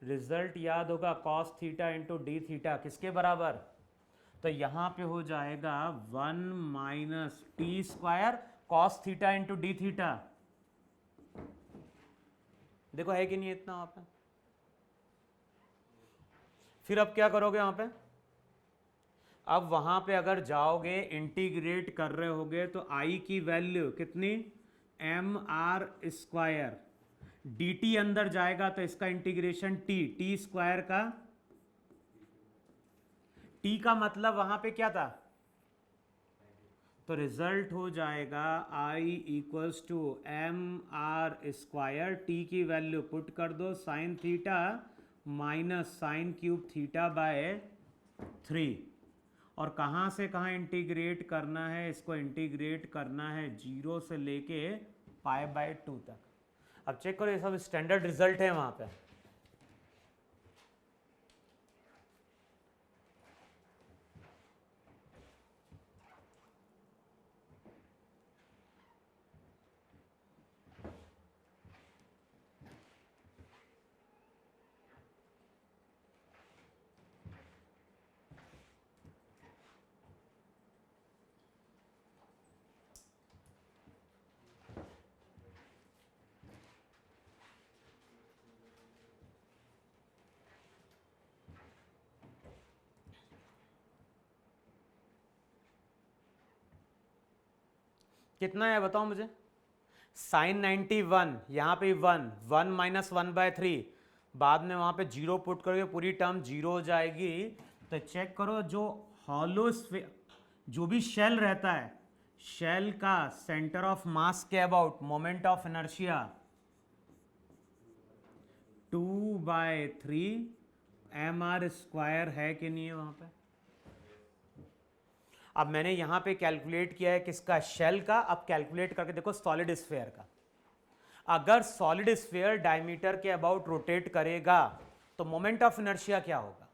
रिजल्ट याद होगा cos theta into D theta किसके बराबर, तो यहां पे हो जाएगा 1 minus T square cos theta into D theta. देखो है कि नहीं इतना वहां पे। फिर अब क्या करोगे वहां पे, अब वहां पे अगर जाओगे इंटीग्रेट कर रहे होगे तो आई की वैल्यू कितनी, M R square, D T अंदर जाएगा तो इसका इंटीग्रेशन टी स्क्वायर का, टी का मतलब वहां पे क्या था, तो रिजल्ट हो जाएगा I equals to M R square, T की वैल्यू पुट कर दो sine theta minus sine cube theta by 3, और कहाँ से कहाँ इंटीग्रेट करना है, इसको इंटीग्रेट करना है 0 से लेके पाई बाय 2 तक। अब चेक करो ये सब स्टैंडर्ड रिजल्ट है वहां पे। कितना है बताओ मुझे, साइन 91, यहाँ पे 1 माइनस 1/3, बाद में वहाँ पे 0 पुट करोगे पूरी टर्म 0 हो जाएगी। तो चेक करो जो हॉलो जो भी शेल रहता है, शेल का सेंटर ऑफ मास के about moment of inertia 2/3 M R square है कि नहीं है वहाँ पे। अब मैंने यहां पे कैलकुलेट किया है किसका, शेल का। अब कैलकुलेट करके देखो सॉलिड स्फीयर का, अगर सॉलिड स्फीयर डायमीटर के अबाउट रोटेट करेगा तो मोमेंट ऑफ इनर्शिया क्या होगा,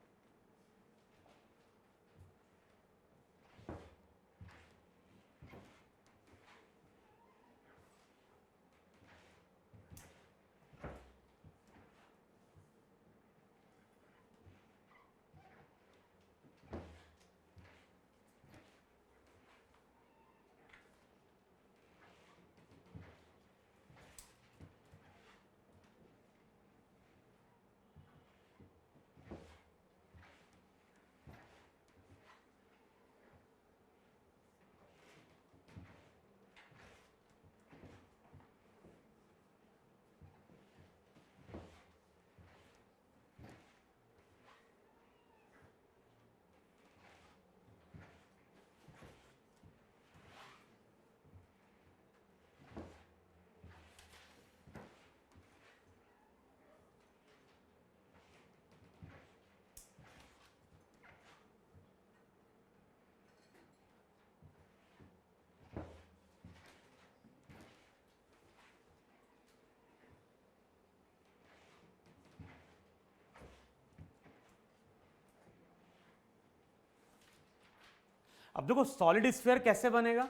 अब देखो सॉलिड स्फीयर कैसे बनेगा,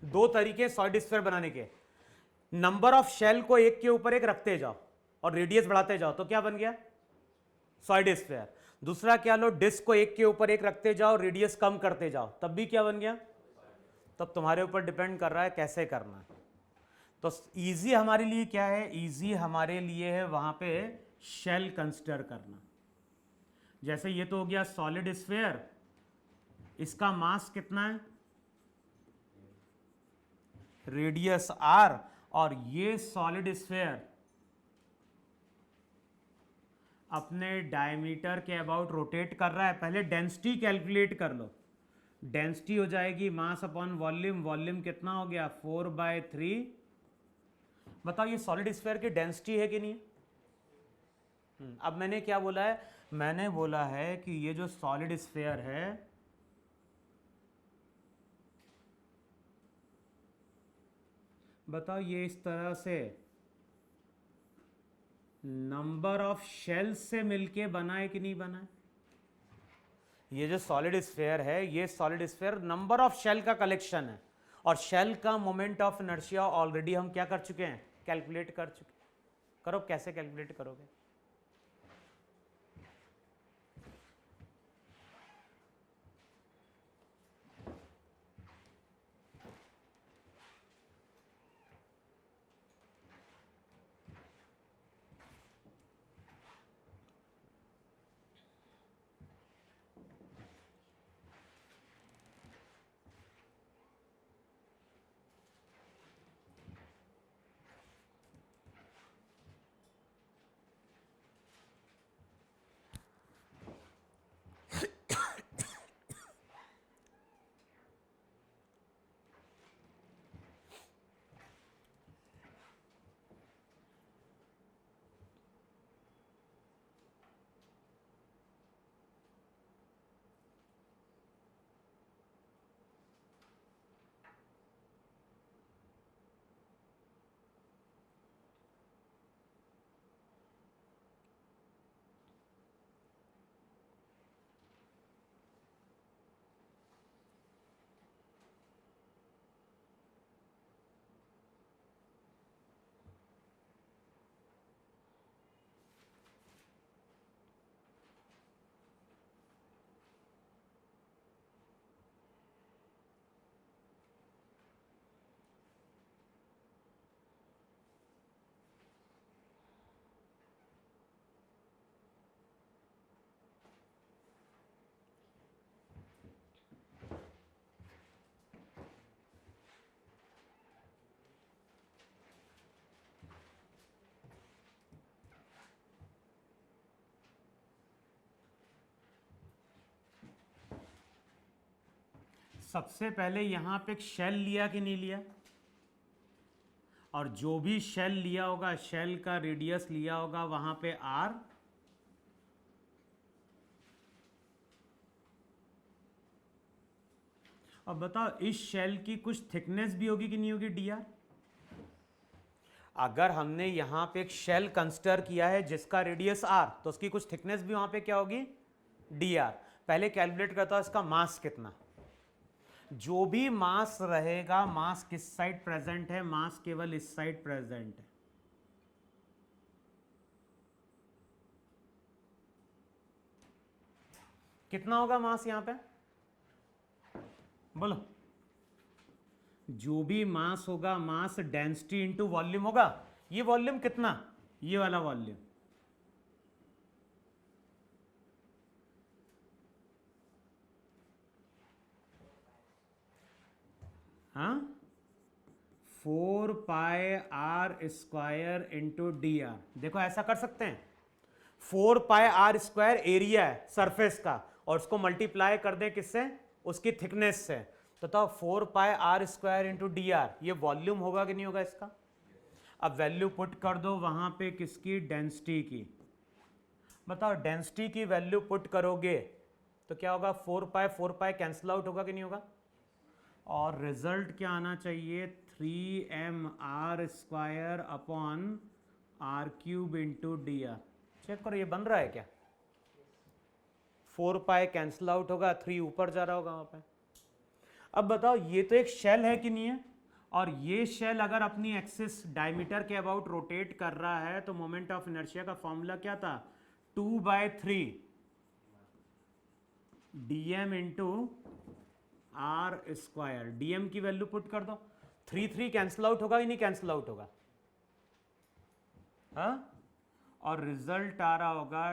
दो तरीके सॉलिड स्फीयर बनाने के। नंबर ऑफ शेल को एक के ऊपर एक रखते जाओ और रेडियस बढ़ाते जाओ तो क्या बन गया, सॉलिड स्फीयर। दूसरा क्या लो, डिस्क को एक के ऊपर एक रखते जाओ, रेडियस कम करते जाओ, तब भी क्या बन गया। तब तुम्हारे ऊपर डिपेंड कर रहा है कैसे करना है। तो इजी हमारे लिए क्या है, इजी हमारे लिए है वहां पे शेल कंसिडर करना। जैसे ये तो हो गया सॉलिड स्फीयर, इसका मास कितना है, रेडियस आर, और ये सॉलिड स्फीयर अपने डायमीटर के अबाउट रोटेट कर रहा है। पहले डेंसिटी कैलकुलेट कर लो, डेंसिटी हो जाएगी मास अपॉन वॉल्यूम, वॉल्यूम कितना हो गया 4/3। बताओ ये सॉलिड स्फीयर की डेंसिटी है कि नहीं। अब मैंने क्या बोला है, मैंने बोला है कि ये जो सॉलिड स्फीयर है बताओ ये इस तरह से नंबर ऑफ शेल से मिलके बना है कि नहीं बना है। ये जो सॉलिड स्फीयर है, ये solid sphere number of shell का कलेक्शन है, और शेल का मोमेंट ऑफ इनर्शिया ऑलरेडी हम क्या कर चुके हैं, कैलकुलेट कर चुके। करो, कैसे कैलकुलेट करोगे। सबसे पहले यहां पे एक शेल लिया कि नहीं लिया, और जो भी शेल लिया होगा, शेल का रेडियस लिया होगा वहां पे आर, अब बताओ इस शेल की कुछ थिकनेस भी होगी कि नहीं होगी, डी आर। अगर हमने यहां पे एक शेल कंसिडर किया है जिसका रेडियस आर, तो उसकी कुछ थिकनेस भी वहां पे क्या होगी, डी आर। पहले कैलकुलेट करता हूं इसका मास कितना। जो भी मास रहेगा, मास किस साइड प्रेजेंट है, मास केवल इस साइड प्रेजेंट है। कितना होगा मास यहां पे, बोलो। जो भी मास होगा, मास डेंसिटी इंटू वॉल्यूम होगा। ये वॉल्यूम कितना, ये वाला वॉल्यूम, हाँ 4πr² इंटू डी आर। देखो ऐसा कर सकते हैं, 4πr² एरिया है सरफेस का, और उसको मल्टीप्लाई कर दें किससे, उसकी थिकनेस से। तो 4πr² इंटू डी आर, ये वॉल्यूम होगा कि नहीं होगा इसका। अब वैल्यू पुट कर दो वहां पे किसकी, डेंसिटी की। बताओ डेंसिटी की वैल्यू पुट करोगे तो क्या होगा, 4π कैंसिल आउट होगा कि नहीं होगा, और रिजल्ट क्या आना चाहिए, 3mr² upon r³ into D R. Check करो ये बन रहा है क्या, 4π कैंसिल आउट होगा, 3 ऊपर जा रहा होगा वहां पे। अब बताओ ये तो एक शेल है कि नहीं है, और ये शेल अगर अपनी एक्सिस डायमीटर के अबाउट रोटेट कर रहा है तो मोमेंट ऑफ इनर्शिया का फॉर्मूला क्या था, 2/3 dm into R square. dm की वैल्यू पुट कर दो, 3 कैंसिल आउट होगा कि नहीं कैंसिल आउट होगा, हाँ, और रिजल्ट आ रहा होगा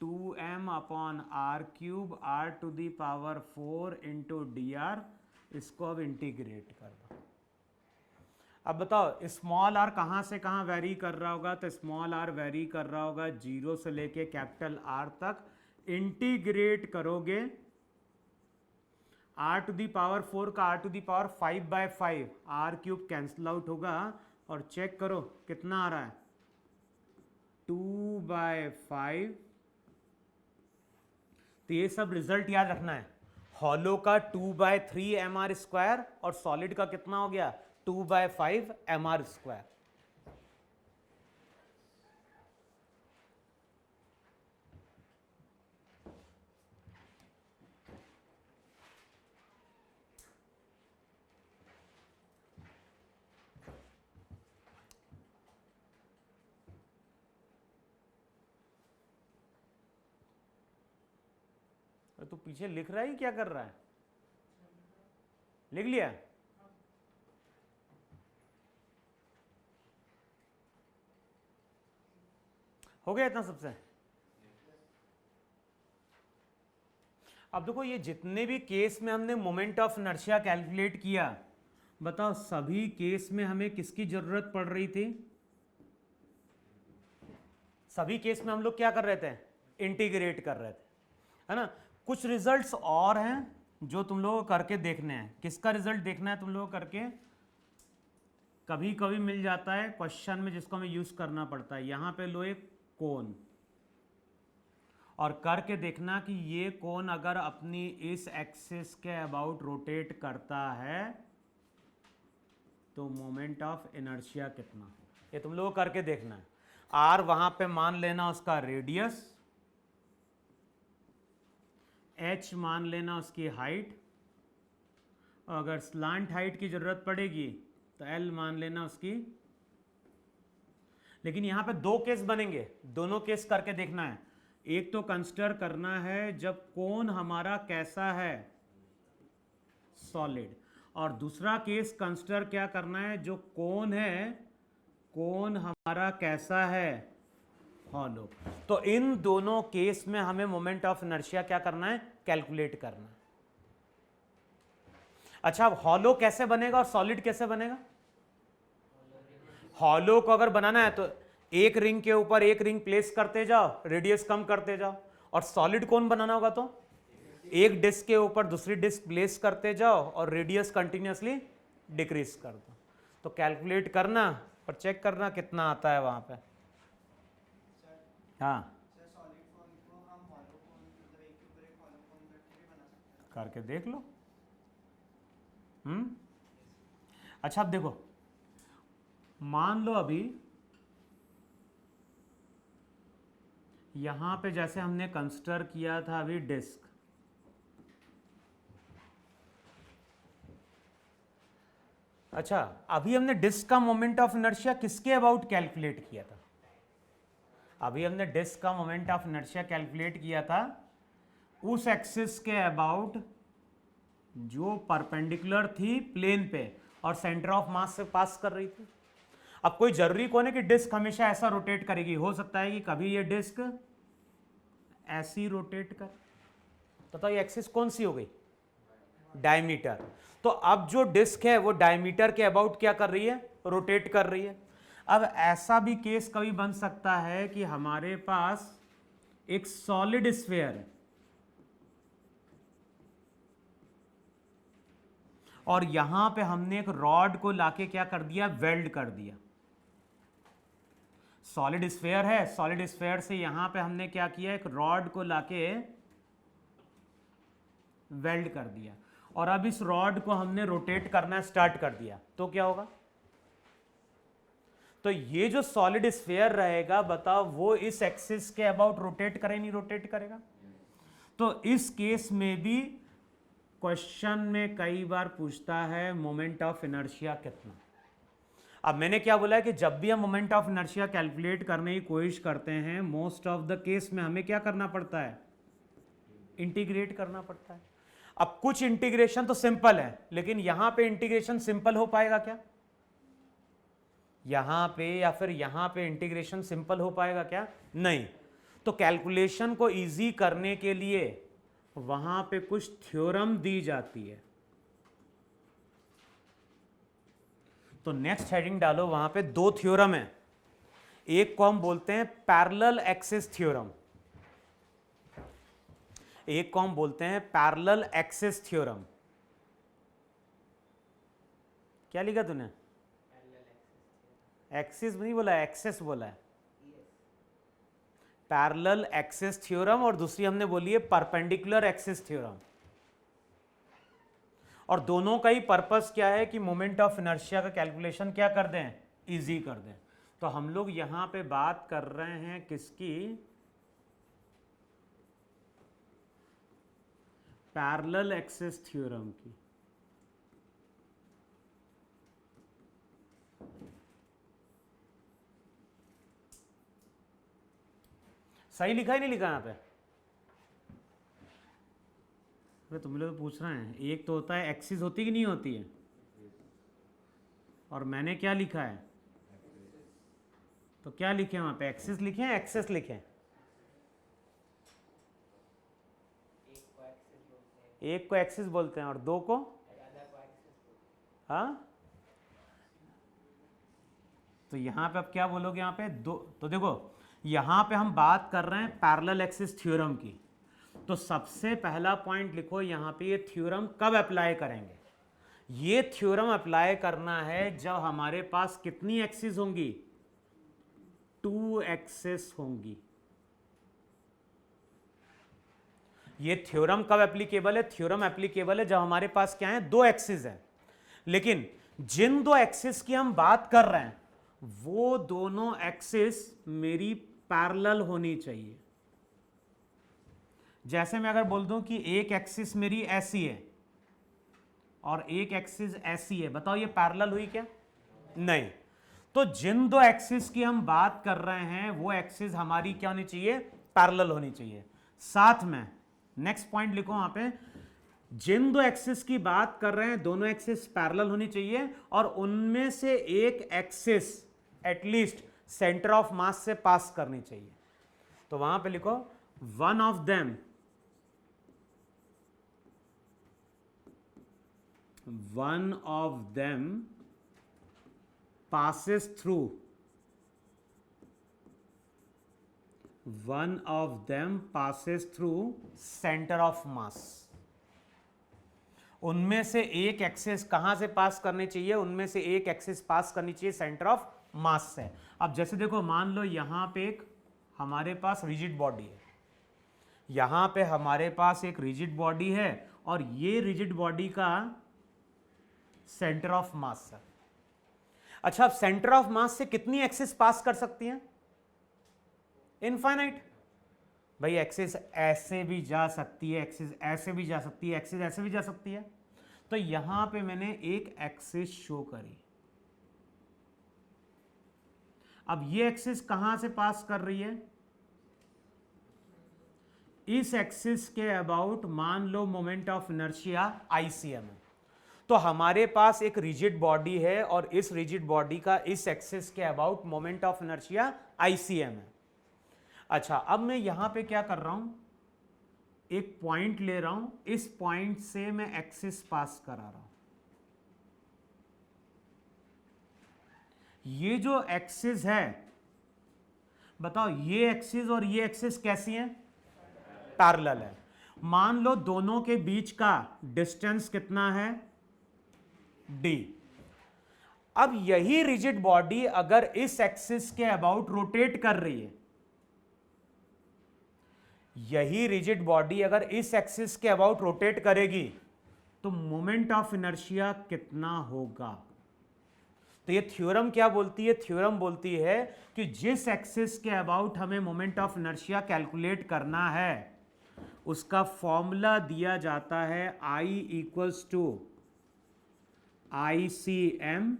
2m upon R cube r to the power 4 into D R. इसको अब इंटीग्रेट कर दो। अब बताओ स्मॉल आर कहाँ से कहाँ वेरी कर रहा होगा, तो स्मॉल आर वेरी कर रहा होगा 0 से लेके कैपिटल आर तक। इंटीग्रेट करोगे r टू दी पावर 4 का r to the power 5/5, r cube cancel out होगा, और चेक करो कितना आ रहा है 2/5। तो ये सब रिजल्ट याद रखना है, हॉलो का 2/3 mr स्क्वायर और सॉलिड का कितना हो गया 2/5 mr स्क्वायर। तो पीछे लिख रहा है क्या कर रहा है, लिख लिया, हो गया इतना सबसे। अब देखो ये जितने भी केस में हमने मोमेंट ऑफ इनर्शिया कैलकुलेट किया, बताओ सभी केस में हमें किसकी जरूरत पड़ रही थी, सभी केस में हम लोग क्या कर रहे थे, इंटीग्रेट कर रहे थे, है ना। कुछ रिजल्ट्स और हैं जो तुम लोगों को करके देखने हैं। किसका रिजल्ट देखना है तुम लोगों को करके, कभी कभी मिल जाता है क्वेश्चन में जिसको हमें यूज करना पड़ता है। यहां पे लो एक कोन, और करके देखना कि ये कोन अगर अपनी इस एक्सिस के अबाउट रोटेट करता है तो मोमेंट ऑफ इनर्शिया कितना, ये तुम लोगों को करके देखना है। आर वहां पे मान लेना उसका रेडियस, एच मान लेना उसकी हाइट, और अगर स्लांट हाइट की जरूरत पड़ेगी तो एल मान लेना उसकी। लेकिन यहां पे दो केस बनेंगे, दोनों केस करके देखना है। एक तो कंसिडर करना है जब कोन हमारा कैसा है, सॉलिड, और दूसरा केस कंसिडर क्या करना है, जो कोन है, कोन हमारा कैसा है, हॉलो। तो इन दोनों केस में हमें मोमेंट ऑफ इनर्शिया क्या करना है, कैलकुलेट करना है। अच्छा, अब हॉलो कैसे बनेगा और सॉलिड कैसे बनेगा। हॉलो को अगर बनाना है तो एक रिंग के ऊपर एक रिंग प्लेस करते जाओ, रेडियस कम करते जाओ, और सॉलिड कोन बनाना होगा तो एक डिस्क के ऊपर दूसरी डिस्क प्लेस करते जाओ और रेडियस कंटिन्यूअसली डिक्रीज कर दो। तो कैलकुलेट करना और चेक करना कितना आता है वहां पे। हाँ, करके देख लो। अच्छा अब देखो, मान लो अभी यहां पे जैसे हमने कंसिडर किया था अभी डिस्क, अच्छा अभी हमने डिस्क का मोमेंट ऑफ इनर्शिया किसके अबाउट कैलकुलेट किया था, अभी हमने डिस्क का मोमेंट ऑफ इनर्शिया कैलकुलेट किया था उस एक्सिस के अबाउट जो परपेंडिकुलर थी प्लेन पे और सेंटर ऑफ मास से पास कर रही थी। अब कोई जरूरी कौन है कि डिस्क हमेशा ऐसा रोटेट करेगी, हो सकता है कि कभी ये डिस्क ऐसी रोटेट कर, तो ये एक्सिस कौन सी हो गई, डायमीटर। तो अब जो डिस्क है वो डायमीटर के अबाउट क्या कर रही है, रोटेट कर रही है। अब ऐसा भी केस कभी बन सकता है कि हमारे पास एक सॉलिड स्फीयर है और यहां पे हमने एक रॉड को लाके क्या कर दिया, वेल्ड कर दिया। सॉलिड स्फीयर है, सॉलिड स्फीयर से यहां पे हमने क्या किया, एक रॉड को लाके वेल्ड कर दिया, और अब इस रॉड को हमने रोटेट करना स्टार्ट कर दिया, तो क्या होगा, तो ये जो सॉलिड स्फीयर रहेगा बताओ वो इस एक्सिस के अबाउट रोटेट करे नहीं रोटेट करेगा। तो इस केस में भी क्वेश्चन में कई बार पूछता है मोमेंट ऑफ इनर्शिया कितना। अब मैंने क्या बोला है कि जब भी हम मोमेंट ऑफ इनर्शिया कैलकुलेट करने की कोशिश करते हैं, मोस्ट ऑफ द केस में हमें क्या करना पड़ता है, इंटीग्रेट करना पड़ता है। अब कुछ इंटीग्रेशन तो सिंपल है, लेकिन यहां पे इंटीग्रेशन सिंपल हो पाएगा क्या, यहां पे या फिर यहां पे इंटीग्रेशन सिंपल हो पाएगा क्या, नहीं। तो कैलकुलेशन को इजी करने के लिए वहां पे कुछ थ्योरम दी जाती है। तो नेक्स्ट हेडिंग डालो, वहां पे दो थ्योरम है। एक को हम बोलते हैं पैरेलल एक्सिस थ्योरम, एक को हम बोलते हैं पैरेलल एक्सिस थ्योरम। क्या लिखा तूने, एक्सिस नहीं बोला, एक्सेस बोला है। पैरेलल एक्सिस थ्योरम, और दूसरी हमने बोली है परपेंडिकुलर एक्सिस थ्योरम। और दोनों का ही पर्पस क्या है कि मोमेंट ऑफ इनर्शिया का कैलकुलेशन क्या कर दें, इजी कर दें। तो हम लोग यहां पे बात कर रहे हैं किसकी, पैरेलल एक्सिस थ्योरम की। सही लिखा ही नहीं लिखा यहां पे, अरे तुम लोग तो पूछ रहे हैं। एक तो होता है एक्सिस, होती कि नहीं होती है, और मैंने क्या लिखा है, तो क्या लिखे वहां पे, एक्सिस लिखे हैं एक्सेस लिखे हैं। एक को एक्सिस बोलते हैं और दो को, हाँ। तो यहां पे अब क्या बोलोगे, यहां पे दो, तो देखो यहां पे हम बात कर रहे हैं पैरेलल एक्सिस थ्योरम की। तो सबसे पहला पॉइंट लिखो यहां पे, ये थ्योरम कब अप्लाई करेंगे। ये थ्योरम अप्लाई करना है जब हमारे पास कितनी एक्सिस होंगी, 2 एक्सिस होंगी। ये थ्योरम कब एप्लीकेबल है, थ्योरम एप्लीकेबल है जब हमारे पास क्या है, 2 एक्सिस है। लेकिन जिन 2 एक्सिस की हम बात कर रहे हैं वो दोनों एक्सिस मेरी पैरेलल होनी चाहिए। जैसे मैं अगर बोल दूं कि एक एक्सिस मेरी ऐसी है और एक एक्सिस ऐसी है, बताओ ये पैरेलल हुई क्या, नहीं। तो जिन 2 एक्सिस की हम बात कर रहे हैं वो एक्सिस हमारी क्या होनी चाहिए, पैरेलल होनी चाहिए। साथ में नेक्स्ट पॉइंट लिखो वहां पे, जिन 2 एक्सिस की बात कर रहे हैं दोनों एक्सिस पैरेलल होनी चाहिए, और उनमें से एक एक्सिस एटलीस्ट सेंटर ऑफ मास से पास करनी चाहिए। तो वहां पे लिखो one of them passes through center of mass। उनमें से एक एक्सिस कहां से पास करनी चाहिए, उनमें से एक एक्सिस पास करनी चाहिए सेंटर ऑफ मास से। अब जैसे देखो, मान लो यहां पे एक हमारे पास रिजिड बॉडी है, यहां पे हमारे पास एक रिजिड बॉडी है, और ये रिजिड बॉडी का सेंटर ऑफ मास है। अच्छा, अब सेंटर ऑफ मास से कितनी एक्सिस पास कर सकती हैं, इनफाइनाइट। भाई एक्सिस ऐसे भी जा सकती है, एक्सिस ऐसे भी जा सकती है, एक्सिस ऐसे भी जा सकती है। तो यहां पे मैंने एक एक्सिस शो करी। अब ये एक्सिस कहां से पास कर रही है, इस एक्सिस के अबाउट मान लो मोमेंट ऑफ इनर्शिया ICM है। तो हमारे पास एक रिजिड बॉडी है और इस रिजिड बॉडी का इस एक्सिस के about moment of inertia ICM है। अच्छा, अब मैं यहां पे क्या कर रहा हूं, एक पॉइंट ले रहा हूं, इस पॉइंट से मैं एक्सिस पास करा रहा हूं। ये जो एक्सिस है, बताओ ये एक्सिस और ये एक्सिस कैसी है, पैरेलल है। मान लो दोनों के बीच का डिस्टेंस कितना है, d। अब यही रिजिड बॉडी अगर इस एक्सिस के अबाउट रोटेट कर रही है, यही रिजिड बॉडी अगर इस एक्सिस के अबाउट रोटेट करेगी, तो मोमेंट ऑफ इनर्शिया कितना होगा। तो ये थ्योरम क्या बोलती है, थ्योरम बोलती है कि जिस एक्सिस के अबाउट हमें मोमेंट ऑफ इनर्शिया कैलकुलेट करना है, उसका फॉर्मूला दिया जाता है I इक्वल्स टू ICM।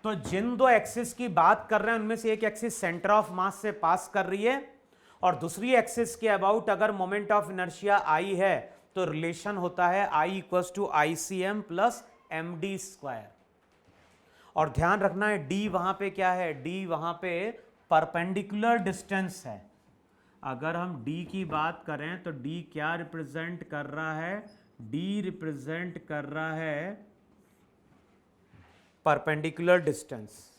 तो जिन दो एक्सिस की बात कर रहे हैं उनमें से एक एक्सिस सेंटर ऑफ मास से पास कर रही है और दूसरी एक्सिस के अबाउट अगर मोमेंट ऑफ इनर्शिया I है तो रिलेशन होता है I equals to ICM plus MD square. और ध्यान रखना है D वहां पे क्या है, D वहां पे परपेंडिकुलर डिस्टेंस है। अगर हम D की बात करें तो D क्या रिप्रेजेंट कर रहा है, D रिप्रेजेंट कर रहा है परपेंडिकुलर डिस्टेंस।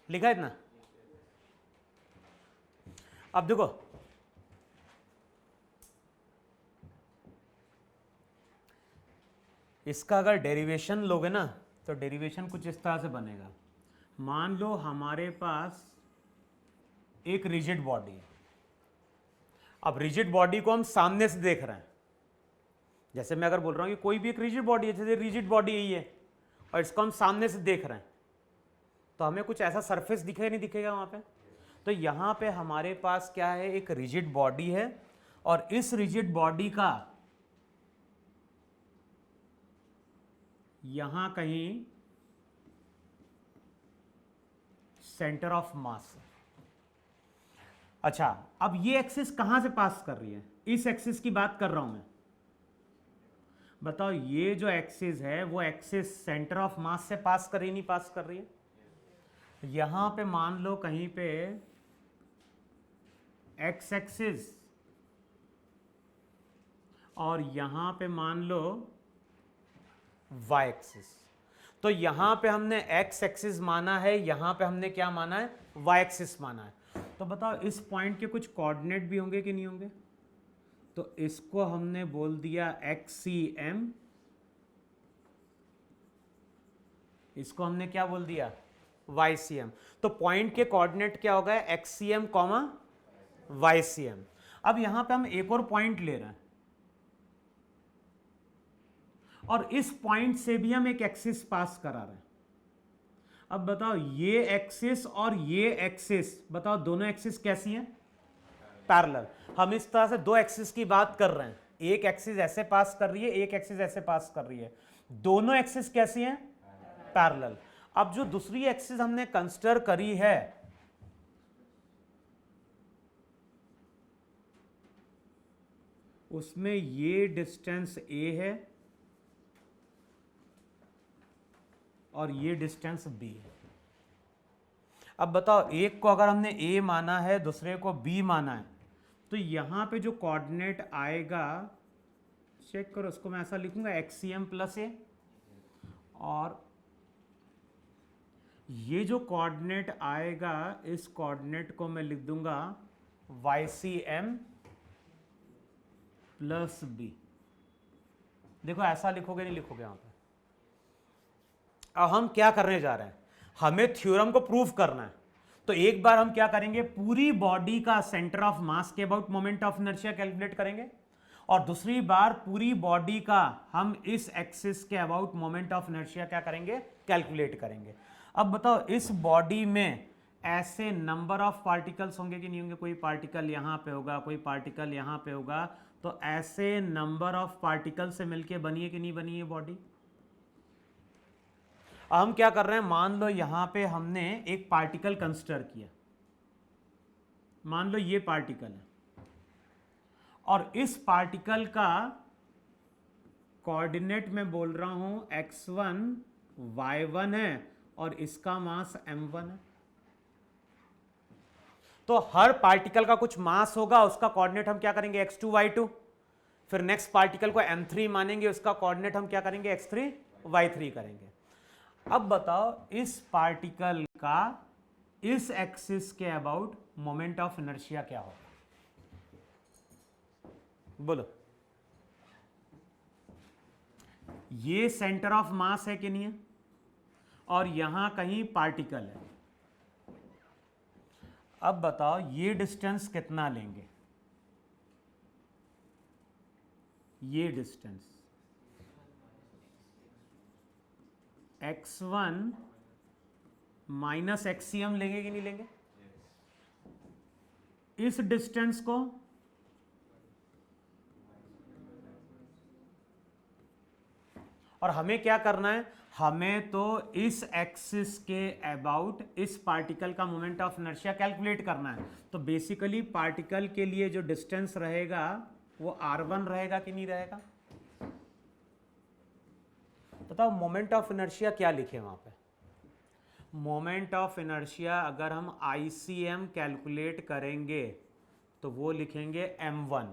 लिखा है इतना। अब देखो इसका अगर डेरिवेशन लोगे ना तो डेरिवेशन कुछ इस तरह से बनेगा। मान लो हमारे पास एक रिजिड बॉडी है। अब रिजिड बॉडी को हम सामने से देख रहे हैं। जैसे मैं अगर बोल रहा हूं कि कोई भी एक रिजिड बॉडी है, जैसे रिजिड बॉडी यही है और इसको हम सामने से देख रहे हैं तो हमें कुछ ऐसा सरफेस दिखेगा नहीं दिखेगा वहां पे। तो यहां पे हमारे पास क्या है, एक रिजिड बॉडी है और इस रिजिड बॉडी का यहां कहीं सेंटर ऑफ मास है। अच्छा, अब ये एक्सिस कहां से पास कर रही है, इस एक्सिस की बात कर रहा हूं मैं। बताओ ये जो एक्सिस है वो एक्सिस सेंटर ऑफ मास से पास कर रही नहीं पास कर रही है। यहां पे मान लो कहीं पे एक्स एक्सिस और यहां पे मान लो वाई एक्सिस। तो यहां पे हमने एक्स एक्सिस माना है, यहां पे हमने क्या माना है, वाई एक्सिस माना है। तो बताओ इस पॉइंट के कुछ कोऑर्डिनेट भी होंगे कि नहीं होंगे। तो इसको हमने बोल दिया XCM, इसको हमने क्या बोल दिया, YCM। तो पॉइंट के कोऑर्डिनेट क्या होगा, XCM कॉमा YCM। अब यहां पे हम एक और पॉइंट ले रहे हैं और इस पॉइंट से भी हम एक एक्सिस पास करा रहे हैं। अब बताओ ये एक्सिस और ये एक्सिस, बताओ दोनों एक्सिस कैसी हैं, पैरेलल। हम इस तरह से दो एक्सिस की बात कर रहे हैं, एक एक्सिस ऐसे पास कर रही है, एक एक्सिस ऐसे पास कर रही है, दोनों एक्सिस कैसी हैं, पैरेलल। अब जो दूसरी एक्सिस हमने कंसीडर करी है उसमें ये डिस्टेंस A है और ये डिस्टेंस B है। अब बताओ एक को अगर हमने A माना है दूसरे को B माना है तो यहां पे जो कोऑर्डिनेट आएगा, चेक करो, उसको मैं ऐसा लिखूंगा XCM प्लस A, और ये जो कोऑर्डिनेट आएगा इस कोऑर्डिनेट को मैं लिख दूंगा YCM प्लस B। देखो ऐसा लिखोगे नहीं लिखोगे यहां पे। अब हम क्या करने जा रहे हैं, हमें थ्योरम को प्रूव करना है। तो एक बार हम क्या करेंगे, पूरी बॉडी का सेंटर ऑफ मास के about moment of inertia calculate करेंगे और दूसरी बार पूरी बॉडी का हम इस एक्सिस के अबाउट मोमेंट ऑफ इनर्शिया क्या करेंगे, कैलकुलेट करेंगे। अब बताओ इस बॉडी में ऐसे नंबर ऑफ पार्टिकल्स होंगे कि नहीं होंगे, कोई पार्टिकल यहां पे होगा, कोई पार्टिकल यहां पे होगा, तो ऐसे नंबर ऑफ पार्टिकल से मिलके बनी है कि नहीं बनी है बॉडी। हम क्या कर रहे हैं, मान लो यहां पे हमने एक पार्टिकल कंसीडर किया, मान लो ये पार्टिकल है और इस पार्टिकल का कोऑर्डिनेट मैं बोल रहा हूं x1 y1 है और इसका मास m1 है। तो हर पार्टिकल का कुछ मास होगा, उसका कोऑर्डिनेट हम क्या करेंगे x2 y2, फिर नेक्स्ट पार्टिकल को m3 मानेंगे, उसका कोऑर्डिनेट हम क्या करेंगे x3 y3 करेंगे। अब बताओ इस पार्टिकल का इस एक्सिस के अबाउट मोमेंट ऑफ इनर्शिया क्या होगा, बोलो। ये सेंटर ऑफ मास है कि नहीं है और यहां कहीं पार्टिकल है। अब बताओ ये डिस्टेंस कितना लेंगे, ये डिस्टेंस x1 माइनस एक्सीएम लेंगे कि नहीं लेंगे? इस डिस्टेंस को और हमें क्या करना है, हमें तो इस एक्सिस के अबाउट इस पार्टिकल का मोमेंट ऑफ इनर्शिया कैलकुलेट करना है। तो बेसिकली पार्टिकल के लिए जो डिस्टेंस रहेगा वो r1 रहेगा कि नहीं रहेगा? बताओ मोमेंट ऑफ इनर्शिया क्या लिखे वहां पे? मोमेंट ऑफ इनर्शिया अगर हम ICM कैलकुलेट करेंगे तो वो लिखेंगे m1।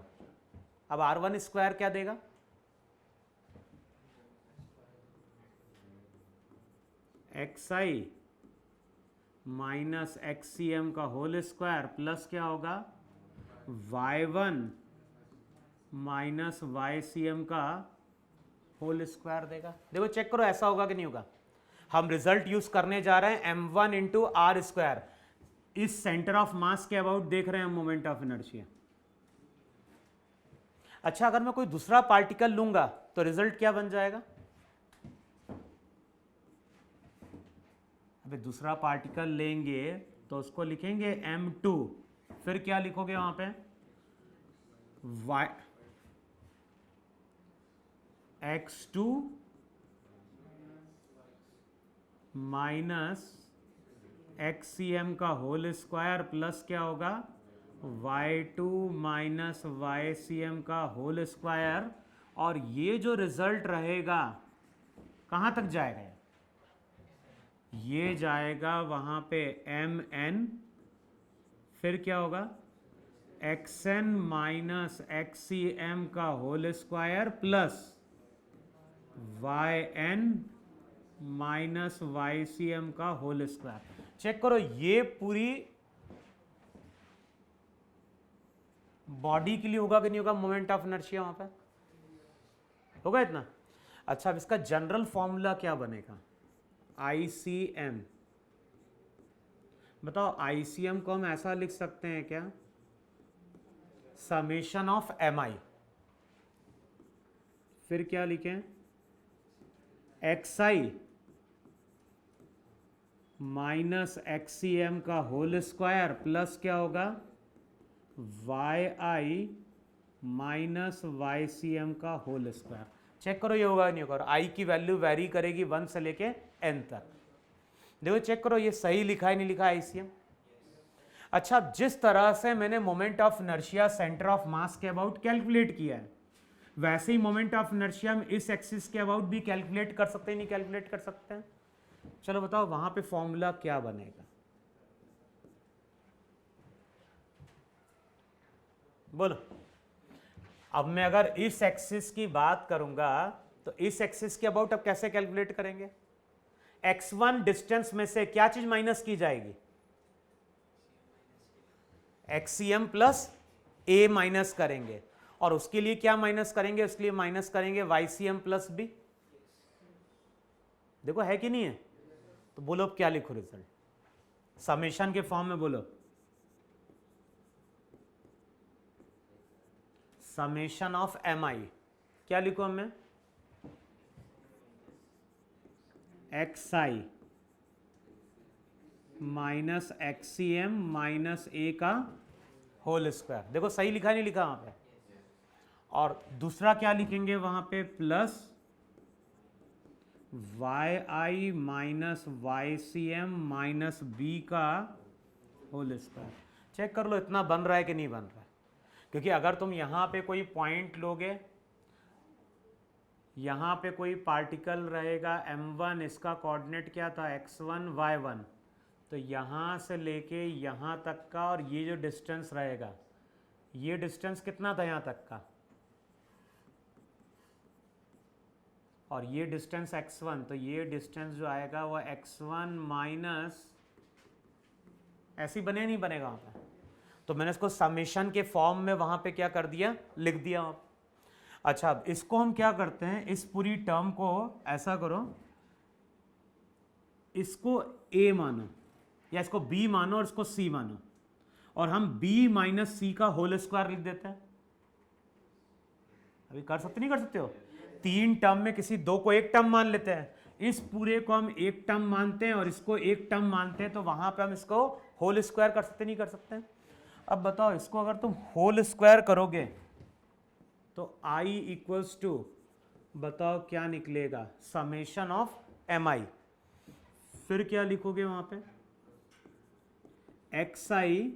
अब r1 स्क्वायर क्या देगा? xi माइनस एक्सीएम का होल स्क्वायर प्लस क्या होगा y1 माइनस YCM का होल स्क्वायर देगा। देखो चेक करो ऐसा होगा कि नहीं होगा। हम रिजल्ट यूज करने जा रहे हैं m1 इंटू आर स्क्वायर। इस सेंटर ऑफ मास के अबाउट देख रहे हैं हम मोमेंट ऑफ इनर्शिया। अच्छा अगर मैं कोई दूसरा पार्टिकल लूंगा तो रिजल्ट क्या बन जाएगा? अबे दूसरा पार्टिकल लेंगे तो उसको लिखेंगे m2, फिर क्या लिखोगे वहां पे? y x2 माइनस XCM का होल स्क्वायर प्लस क्या होगा y2 माइनस YCM का होल स्क्वायर। और ये जो रिजल्ट रहेगा कहां तक जाएगा? ये जाएगा वहां पे mn, फिर क्या होगा xn माइनस XCM का whole square plus yn minus YCM का होल स्क्वायर। चेक करो ये पूरी बॉडी के लिए होगा कि नहीं होगा मोमेंट ऑफ इनर्शिया? वहां पे होगा इतना। अच्छा अब इसका जनरल फॉर्मूला क्या बनेगा? ICM। बताओ ICM को हम ऐसा लिख सकते हैं क्या? समेशन ऑफ MI, फिर क्या लिखें XI माइनस XCM का होल स्क्वायर प्लस क्या होगा YI माइनस YCM का होल स्क्वायर। चेक करो ये होगा नहीं होगा। I की वैल्यू वेरी करेगी 1 से लेके n तक। देखो चेक करो ये सही लिखा है नहीं लिखा है ICM? अच्छा जिस तरह से मैंने moment of inertia centre of mass के अबाउट कैलकुलेट किया है वैसे ही मोमेंट ऑफ इनर्शिया हम इस एक्सिस के अबाउट भी कैलकुलेट कर सकते हैं नहीं कैलकुलेट कर सकते हैं? चलो बताओ वहां पे फॉर्मूला क्या बनेगा? बोलो। अब मैं अगर इस एक्सिस की बात करूंगा तो इस एक्सिस के अबाउट अब कैसे कैलकुलेट करेंगे? x1 डिस्टेंस में से क्या चीज माइनस की जाएगी? XCM प्लस a माइनस करेंगे और उसके लिए क्या माइनस करेंगे? उसके लिए माइनस करेंगे YCM प्लस b। देखो है कि नहीं है? तो बोलो अब क्या लिखो रिजल्ट? समेशन के फॉर्म में बोलो। समेशन ऑफ MI क्या लिखो मैं? XI minus XCM minus a का होल स्क्वायर। देखो सही लिखा नहीं लिखा वहां पे? और दूसरा क्या लिखेंगे वहां पे? Plus YI minus YCM minus b का होल स्क्वायर। चेक कर लो इतना बन रहा है कि नहीं बन रहा है? क्योंकि अगर तुम यहां पे कोई पॉइंट लोगे, यहां पे कोई पार्टिकल रहेगा m1, इसका कोऑर्डिनेट क्या था x1 y1, तो यहां से लेके यहां तक का और ये जो डिस्टेंस रहेगा ये डिस्टेंस कितना था यहां तक का और ये डिस्टेंस x1, तो ये डिस्टेंस जो आएगा वो x1 माइनस ऐसे ही बने नहीं बनेगा वहां पे? तो मैंने इसको समेशन के फॉर्म में वहां पे क्या कर दिया? लिख दिया। अच्छा अब इसको हम क्या करते हैं? इस पूरी टर्म को ऐसा करो, इसको a मानो या इसको b मानो और इसको c मानो। और हम b माइनस सी का होल स्क्वायर लिख देते हैं। अभी कर सकते नहीं कर सकते हो? 3 टर्म में किसी 2 को एक टर्म मान लेते हैं, इस पूरे को हम एक टर्म मानते हैं और इसको एक टर्म मानते हैं, तो वहां पे हम इसको होल स्क्वायर कर सकते नहीं कर सकते हैं? अब बताओ, इसको अगर तुम होल स्क्वायर करोगे तो i इक्वल्स टू, बताओ क्या निकलेगा, समेशन ऑफ mi। फिर क्या लिखोगे वहां पे, xi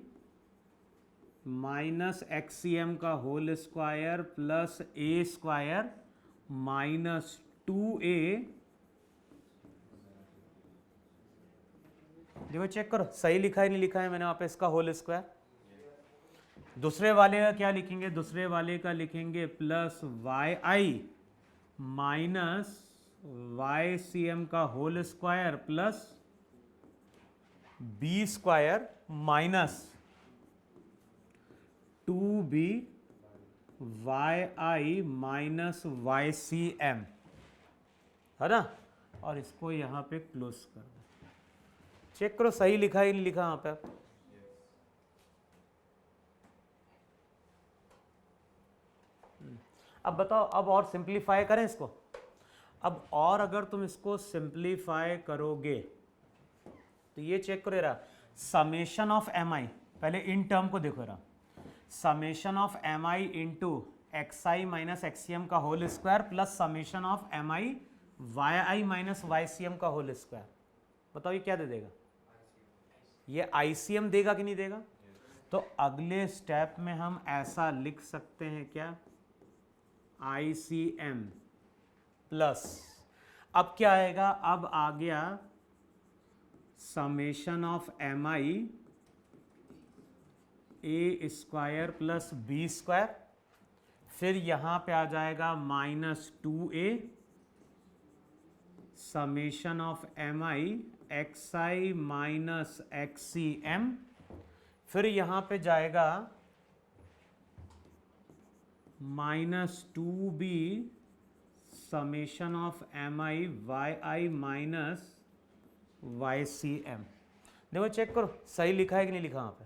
माइनस एक्सीएम का होल स्क्वायर प्लस ए स्क्वायर माइनस 2a। देखो चेक करो सही लिखा है नहीं लिखा है मैंने वहां पे इसका होल स्क्वायर। दूसरे वाले का क्या लिखेंगे, दूसरे वाले का लिखेंगे plus Y I minus Y C M का whole square plus B square minus 2b Y I minus Y C M, है ना। और इसको यहां पे क्लोज कर दो। चेक करो सही लिखा है नहीं लिखा यहां पे। अब बताओ, अब और सिंप्लीफाई करें इसको। अब और अगर तुम इसको सिंप्लीफाई करोगे तो ये चेक करो रहा, समेशन ऑफ एम आई, पहले इन टर्म को देखो रहा, summation of M I into X I minus XCM का whole square plus summation of M I Y I minus Y C M का होल स्क्वायर। बताओ ये क्या दे देगा, ये आईसीएम देगा कि नहीं देगा? तो अगले स्टेप में हम ऐसा लिख सकते हैं क्या, ICM प्लस, अब क्या आएगा, अब आ गया summation of M I A square plus B square, फिर यहां पे आ जाएगा minus 2a summation of M I X I minus X C M, फिर यहां पे जाएगा minus 2b summation of M I Y I minus Y C M. देखो चेक करो सही लिखा है कि नहीं लिखा वहां पे।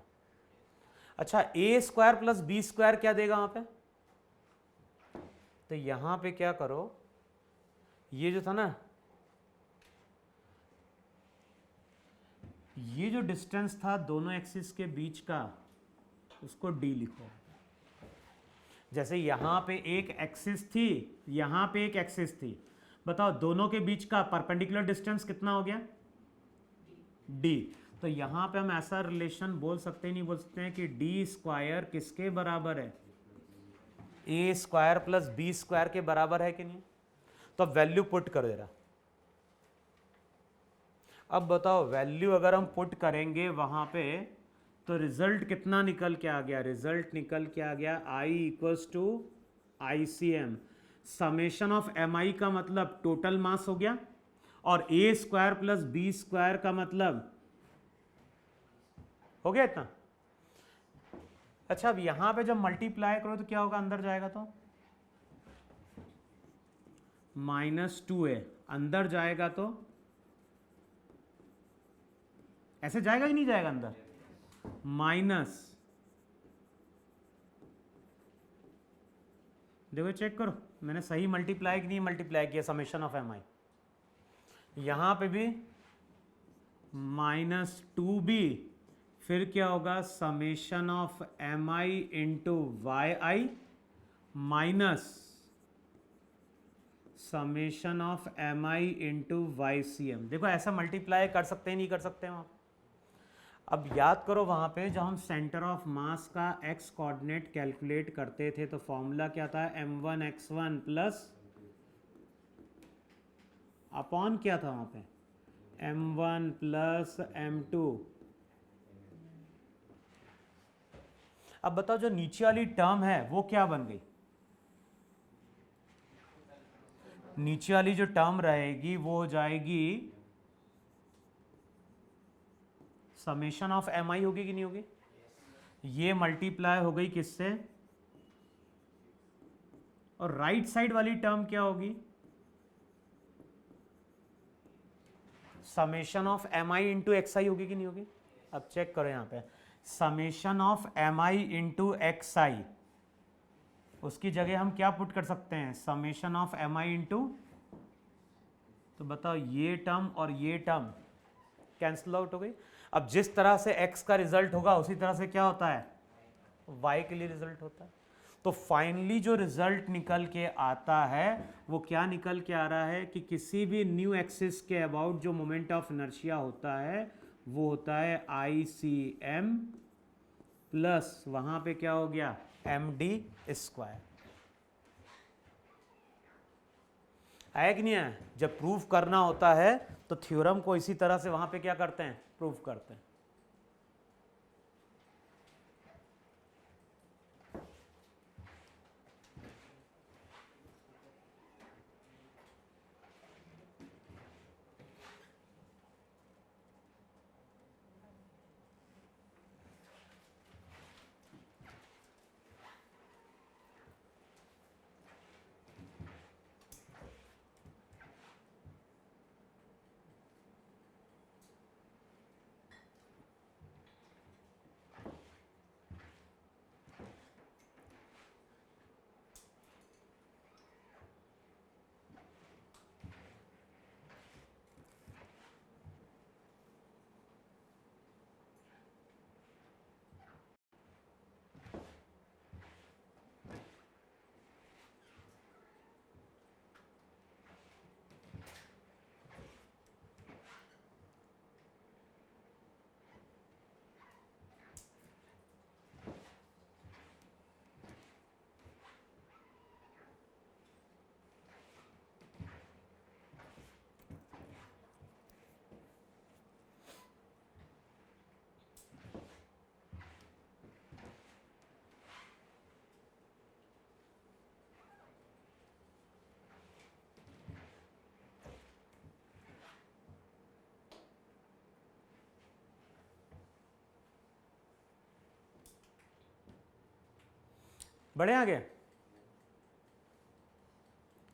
अच्छा, ए स्क्वायर प्लस बी स्क्वायर क्या देगा वहां पे, तो यहां पे क्या करो, ये जो था ना, ये जो डिस्टेंस था दोनों एक्सिस के बीच का, उसको डी लिखो। जैसे यहां पे एक एक्सिस थी, यहां पे एक एक्सिस थी, बताओ दोनों के बीच का परपेंडिकुलर डिस्टेंस कितना हो गया, डी। तो यहां पे हम ऐसा रिलेशन बोल सकते ही नहीं बोल सकते हैं कि डी स्क्वायर किसके बराबर है, ए स्क्वायर प्लस बी स्क्वायर के बराबर है कि नहीं। तो वैल्यू पुट कर दे रहा। अब बताओ वैल्यू अगर हम पुट करेंगे वहां पे तो रिजल्ट कितना निकल के आ गया, रिजल्ट निकल के आ गया I equals to I C M, summation of M I का मतलब टोटल मास हो गया, और A square plus B square का मतलब हो गया इतना। अच्छा, अब यहां पे जब मल्टीप्लाई करो तो क्या होगा, अंदर जाएगा तो माइनस 2a, अंदर जाएगा तो ऐसे जाएगा कि नहीं जाएगा अंदर, माइनस, देखो चेक करो मैंने सही मल्टीप्लाई कि नहीं मल्टीप्लाई किया, समेशन ऑफ एम आई, यहां पे भी माइनस 2b, फिर क्या होगा summation of M I into Y I minus summation of M I into Y C M. देखो ऐसा मल्टीप्लाई कर सकते हैं नहीं कर सकते हम। अब याद करो वहां पे जब हम सेंटर ऑफ मास का एक्स कोऑर्डिनेट कैलकुलेट करते थे तो फॉर्मूला क्या था, m1 x1 प्लस अपॉन क्या था वहां पे, m1 प्लस m2। अब बताओ जो नीचे वाली टर्म है वो क्या बन गई, नीचे वाली जो टर्म रहेगी वो हो जाएगी समेशन ऑफ एम आई, होगी कि नहीं होगी, ये मल्टीप्लाई हो गई किससे, और राइट साइड वाली टर्म क्या होगी, summation of M I into X I होगी कि नहीं होगी। अब चेक करो यहां पे, summation of M I into X I, उसकी जगह हम क्या पुट कर सकते हैं, summation of M I into, तो बताओ ये टर्म और ये टर्म कैंसिल आउट हो गई। अब जिस तरह से x का रिजल्ट होगा उसी तरह से क्या होता है, y के लिए रिजल्ट होता है। तो फाइनली जो रिजल्ट निकल के आता है वो क्या निकल के आ रहा है कि किसी भी न्यू एक्सिस के अबाउट जो मोमेंट ऑफ इनर्शिया होता है वो होता है आई सी एम प्लस वहां पे क्या हो गया एम डी स्क्वायर। है कि नहीं है? जब प्रूफ करना होता है तो थ्योरम को इसी तरह से वहां पे क्या करते हैं, प्रूफ करते हैं। बढ़े आगे?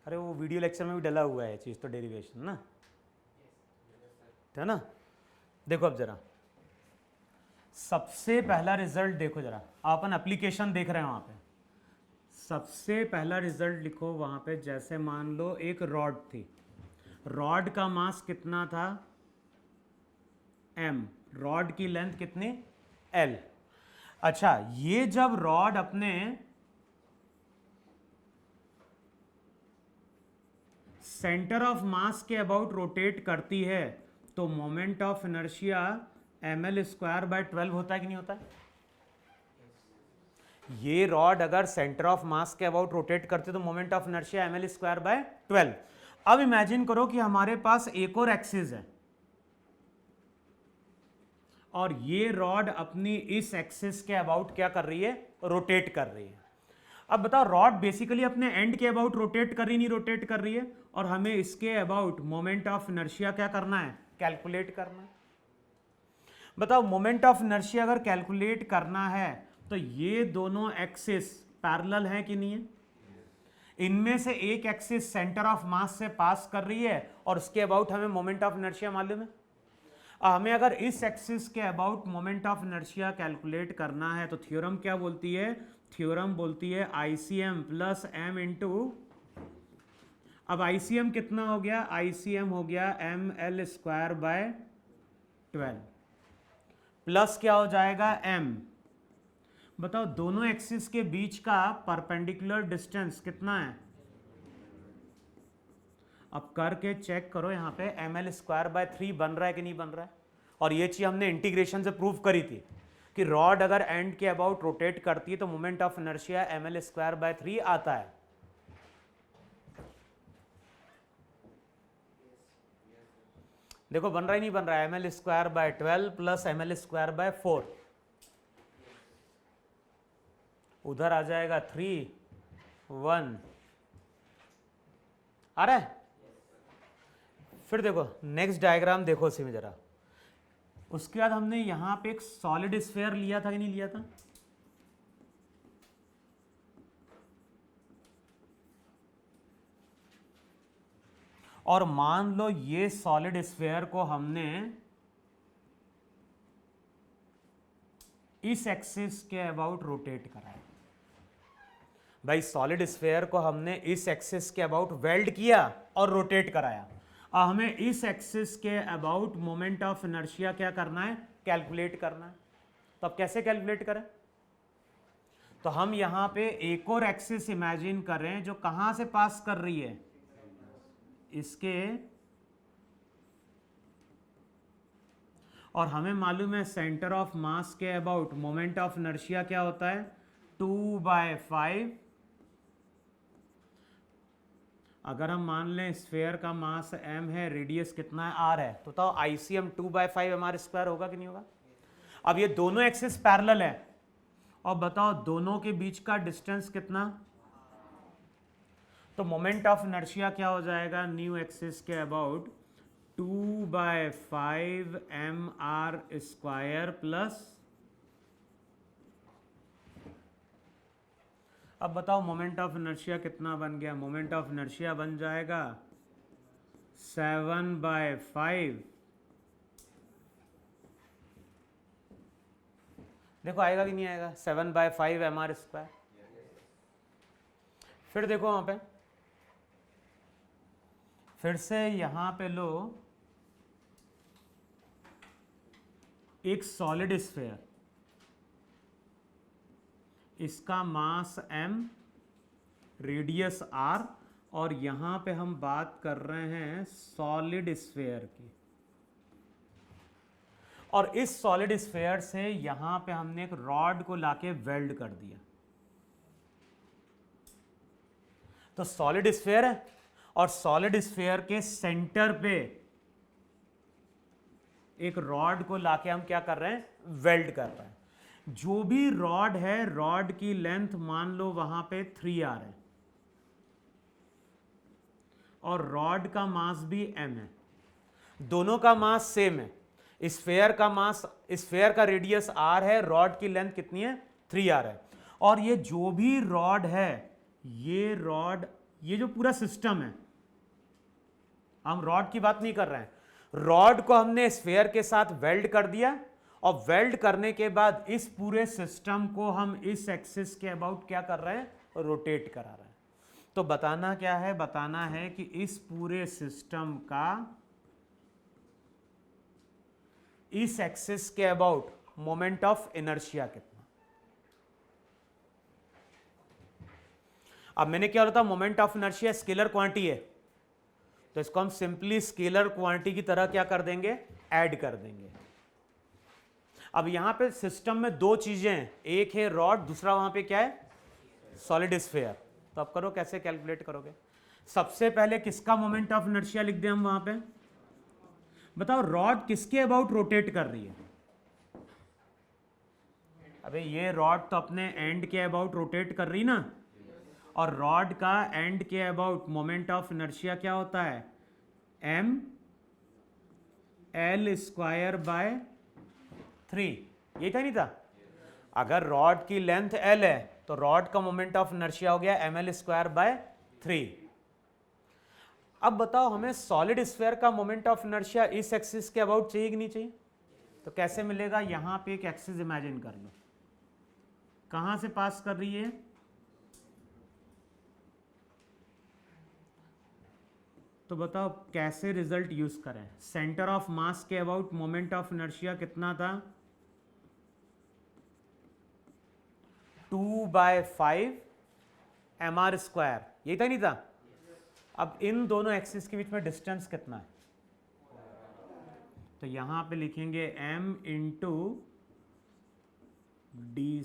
अरे वो वीडियो लेक्चर में भी डला हुआ है चीज़ तो, डेरिवेशन ना, है ना। देखो अब जरा सबसे पहला रिजल्ट देखो जरा, अपन एप्लीकेशन देख रहे हैं वहां पे। सबसे पहला रिजल्ट लिखो वहां पे, जैसे मान लो एक रॉड थी, रॉड का मास कितना था m, रॉड की लेंथ कितनी l। अच्छा ये जब रॉड अपने सेंटर ऑफ मास के अबाउट रोटेट करती है तो moment of inertia ml square by 12 होता है कि नहीं होता है? ये रॉड अगर सेंटर ऑफ मास के अबाउट रोटेट करते तो moment of inertia ml square by 12। अब इमेजिन करो कि हमारे पास एक और एक्सिस है और ये रॉड अपनी इस एक्सिस के अबाउट क्या कर रही है, रोटेट कर रही है। अब बताओ रॉड बेसिकली अपने एंड के अबाउट रोटेट कर रही नहीं रोटेट कर रही है, और हमें इसके अबाउट मोमेंट ऑफ इनर्शिया क्या करना है, कैलकुलेट करना है। बताओ मोमेंट ऑफ इनर्शिया अगर कैलकुलेट करना है तो ये दोनों एक्सिस पैरेलल हैं कि नहीं है? इनमें से एक एक्सिस सेंटर ऑफ मास से पास कर रही है और उसके अबाउट हमें मोमेंट ऑफ इनर्शिया मालूम है। हमें अगर इस एक्सिस के about moment of inertia calculate करना है तो थ्योरम क्या बोलती है, थ्योरम बोलती है आईसीएम प्लस एम इंटू, अब आईसीएम कितना हो गया, आईसीएम हो गया M L square by 12 plus क्या हो जाएगा m। बताओ दोनों एक्सिस के बीच का परपेंडिकुलर डिस्टेंस कितना है, अब करके चेक करो यहाँ पे ml स्क्वायर बाय 3 बन रहा है कि नहीं बन रहा है। और ये चीज हमने इंटीग्रेशन से प्रूव करी थी कि रॉड अगर एंड के अबाउट रोटेट करती है तो moment of inertia ml square by 3 आता है। देखो बन रहा ही नहीं बन रहा है, ml square by 12 plus ml square bye 4, उधर आ जाएगा 3 1 आ रहा है। फिर देखो नेक्स्ट डायग्राम देखो उसी में जरा, उसके बाद हमने यहां पे एक सॉलिड स्फीयर लिया था कि नहीं लिया था, और मान लो ये सॉलिड स्फीयर को हमने इस एक्सिस के अबाउट रोटेट कराया। भाई सॉलिड स्फेयर को हमने इस एक्सिस के अबाउट वेल्ड किया और रोटेट कराया, और हमें इस एक्सिस के अबाउट मोमेंट ऑफ इनर्शिया क्या करना है, कैलकुलेट करना है। तो अब कैसे कैलकुलेट करें? तो हम यहां पे एक और एक्सिस इमेजिन कर रहे हैं जो कहां से पास कर रही है, इसके, और हमें मालूम है सेंटर ऑफ मास के अबाउट मोमेंट ऑफ इनर्शिया क्या होता है, 2/5। अगर हम मान लें स्फेयर का मास m है, रेडियस कितना है, r है, तो बताओ ICM 2/5 mr² होगा कि नहीं होगा? अब ये दोनों एक्सिस पैरेलल है, और बताओ दोनों के बीच का डिस्टेंस कितना, तो मोमेंट ऑफ इनर्शिया क्या हो जाएगा, न्यू एक्सिस के अबाउट 2/5 mr² प्लस, अब बताओ मोमेंट ऑफ इनर्शिया कितना बन गया, मोमेंट ऑफ इनर्शिया बन जाएगा 7/5, देखो आएगा कि नहीं आएगा, 7/5 mr²। फिर देखो वहां पे, फिर से यहां पे लो एक सॉलिड स्फेयर, इसका मास m, रेडियस r, और यहां पे हम बात कर रहे हैं सॉलिड स्फेयर की, और इस सॉलिड स्फेयर से यहां पे हमने एक रॉड को लाके वेल्ड कर दिया। तो सॉलिड स्फेयर है, और सॉलिड स्फेयर के सेंटर पे एक रॉड को लाके हम क्या कर रहे हैं, वेल्ड कर रहे हैं। जो भी रॉड है, रॉड की लेंथ मान लो वहां पे 3r है, और रॉड का मास भी m है, दोनों का मास सेम है। स्फेयर का मास, स्फेयर का रेडियस r है, रॉड की लेंथ कितनी है, 3r है। और ये जो भी रॉड है, ये रॉड, ये जो पूरा सिस्टम है, हम रॉड की बात नहीं कर रहे हैं, रॉड को हमने स्फेयर के साथ वेल्ड कर दिया, और वेल्ड करने के बाद इस पूरे सिस्टम को हम इस एक्सिस के अबाउट क्या कर रहे हैं, रोटेट करा रहे हैं। तो बताना क्या है, बताना है कि इस पूरे सिस्टम का इस एक्सिस के अबाउट मोमेंट ऑफ इनर्शिया कितना। अब मैंने क्या बोला था, moment of inertia scalar quantity है, तो इसको हम सिंपली स्केलर क्वांटिटी की तरह क्या कर देंगे, ऐड कर देंगे। अब यहां पे सिस्टम में दो चीजें हैं, एक है रॉड, दूसरा वहां पे क्या है, सॉलिड स्फेयर। तो अब करो, कैसे कैलकुलेट करोगे? सबसे पहले किसका मोमेंट ऑफ इनर्शिया लिख दें हम वहां पे, बताओ रॉड किसके अबाउट रोटेट कर रही है? अबे ये रॉड तो अपने एंड के अबाउट रोटेट कर रही ना, और रॉड का एंड के अबाउट मोमेंट ऑफ इनर्शिया क्या होता है, m L²/3, ये था नहीं था? अगर रॉड की लेंथ l है तो रॉड का मोमेंट ऑफ इनर्शिया हो गया ml²/3। अब बताओ हमें सॉलिड स्फेयर का मोमेंट ऑफ इनर्शिया इस एक्सिस के अबाउट चाहिए कि नहीं चाहिए? तो कैसे मिलेगा, यहां पे एक एक्सिस इमेजिन कर लो, कहां से पास कर रही है, तो बताओ कैसे रिजल्ट यूज करें। सेंटर ऑफ मास के अबाउट मोमेंट ऑफ इनर्शिया कितना था, 2/5 mr², यही था नहीं था? अब इन दोनों एक्सिस के बीच में डिस्टेंस कितना है, तो यहां पे लिखेंगे m × d²।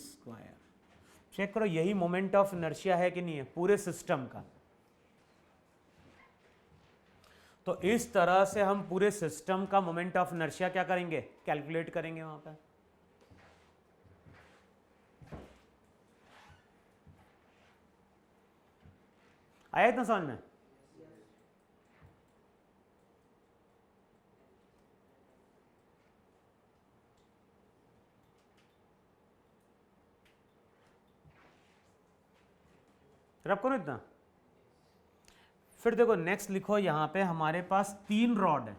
चेक करो यही मोमेंट ऑफ इनर्शिया है कि नहीं है पूरे सिस्टम का। तो इस तरह से हम पूरे सिस्टम का मोमेंट ऑफ इनर्शिया क्या करेंगे, कैलकुलेट करेंगे वहां पर। आया इतना समझ में? रब करो इतना। फिर देखो नेक्स्ट लिखो, यहां पे हमारे पास 3 रॉड है,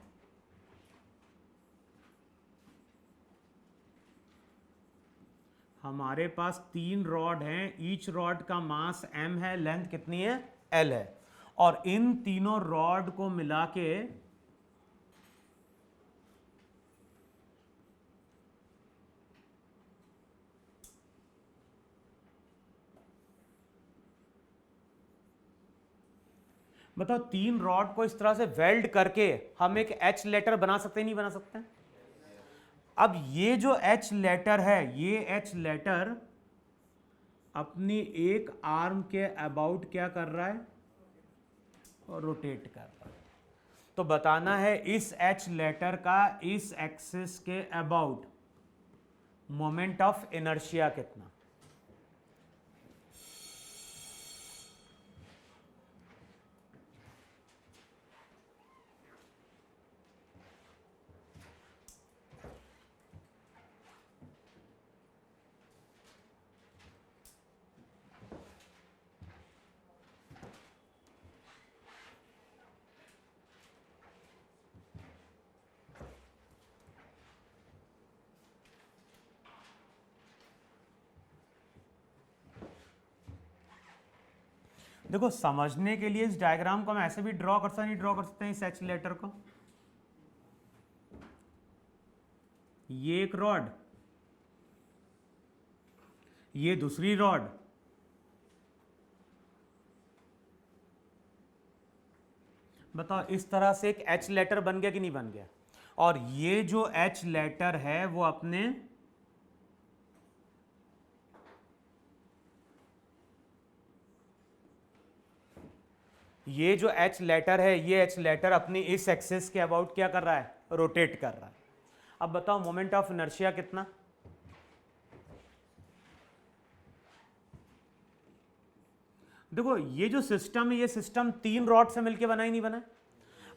हमारे पास 3 रॉड हैं, ईच रॉड का मास m है, लेंथ कितनी है, l है, और इन तीनों रॉड को मिला के बताओ 3 रॉड को इस तरह से वेल्ड करके हम एक एच लेटर बना सकते हैं, नहीं बना सकते? अब ये जो एच लेटर है, ये एच लेटर अपनी एक आर्म के अबाउट क्या कर रहा है, और रोटेट कर रहा है। तो बताना है इस एच लेटर का इस एक्सिस के अबाउट मोमेंट ऑफ इनर्शिया कितना। देखो समझने के लिए इस डायग्राम को हम ऐसे भी ड्रॉ कर सकते, नहीं ड्रॉ कर सकते हैं इस एच लेटर को। ये एक रॉड, ये दूसरी रॉड, बताओ इस तरह से एक एच लेटर बन गया कि नहीं बन गया। और ये जो एच लेटर है वो अपने ये जो एच लेटर है, ये एच लेटर अपनी इस एक्सिस के अबाउट क्या कर रहा है, रोटेट कर रहा है। अब बताओ मोमेंट ऑफ इनर्शिया कितना। देखो ये जो सिस्टम है, ये सिस्टम 3 रॉड से मिलकर बना ही नहीं बना।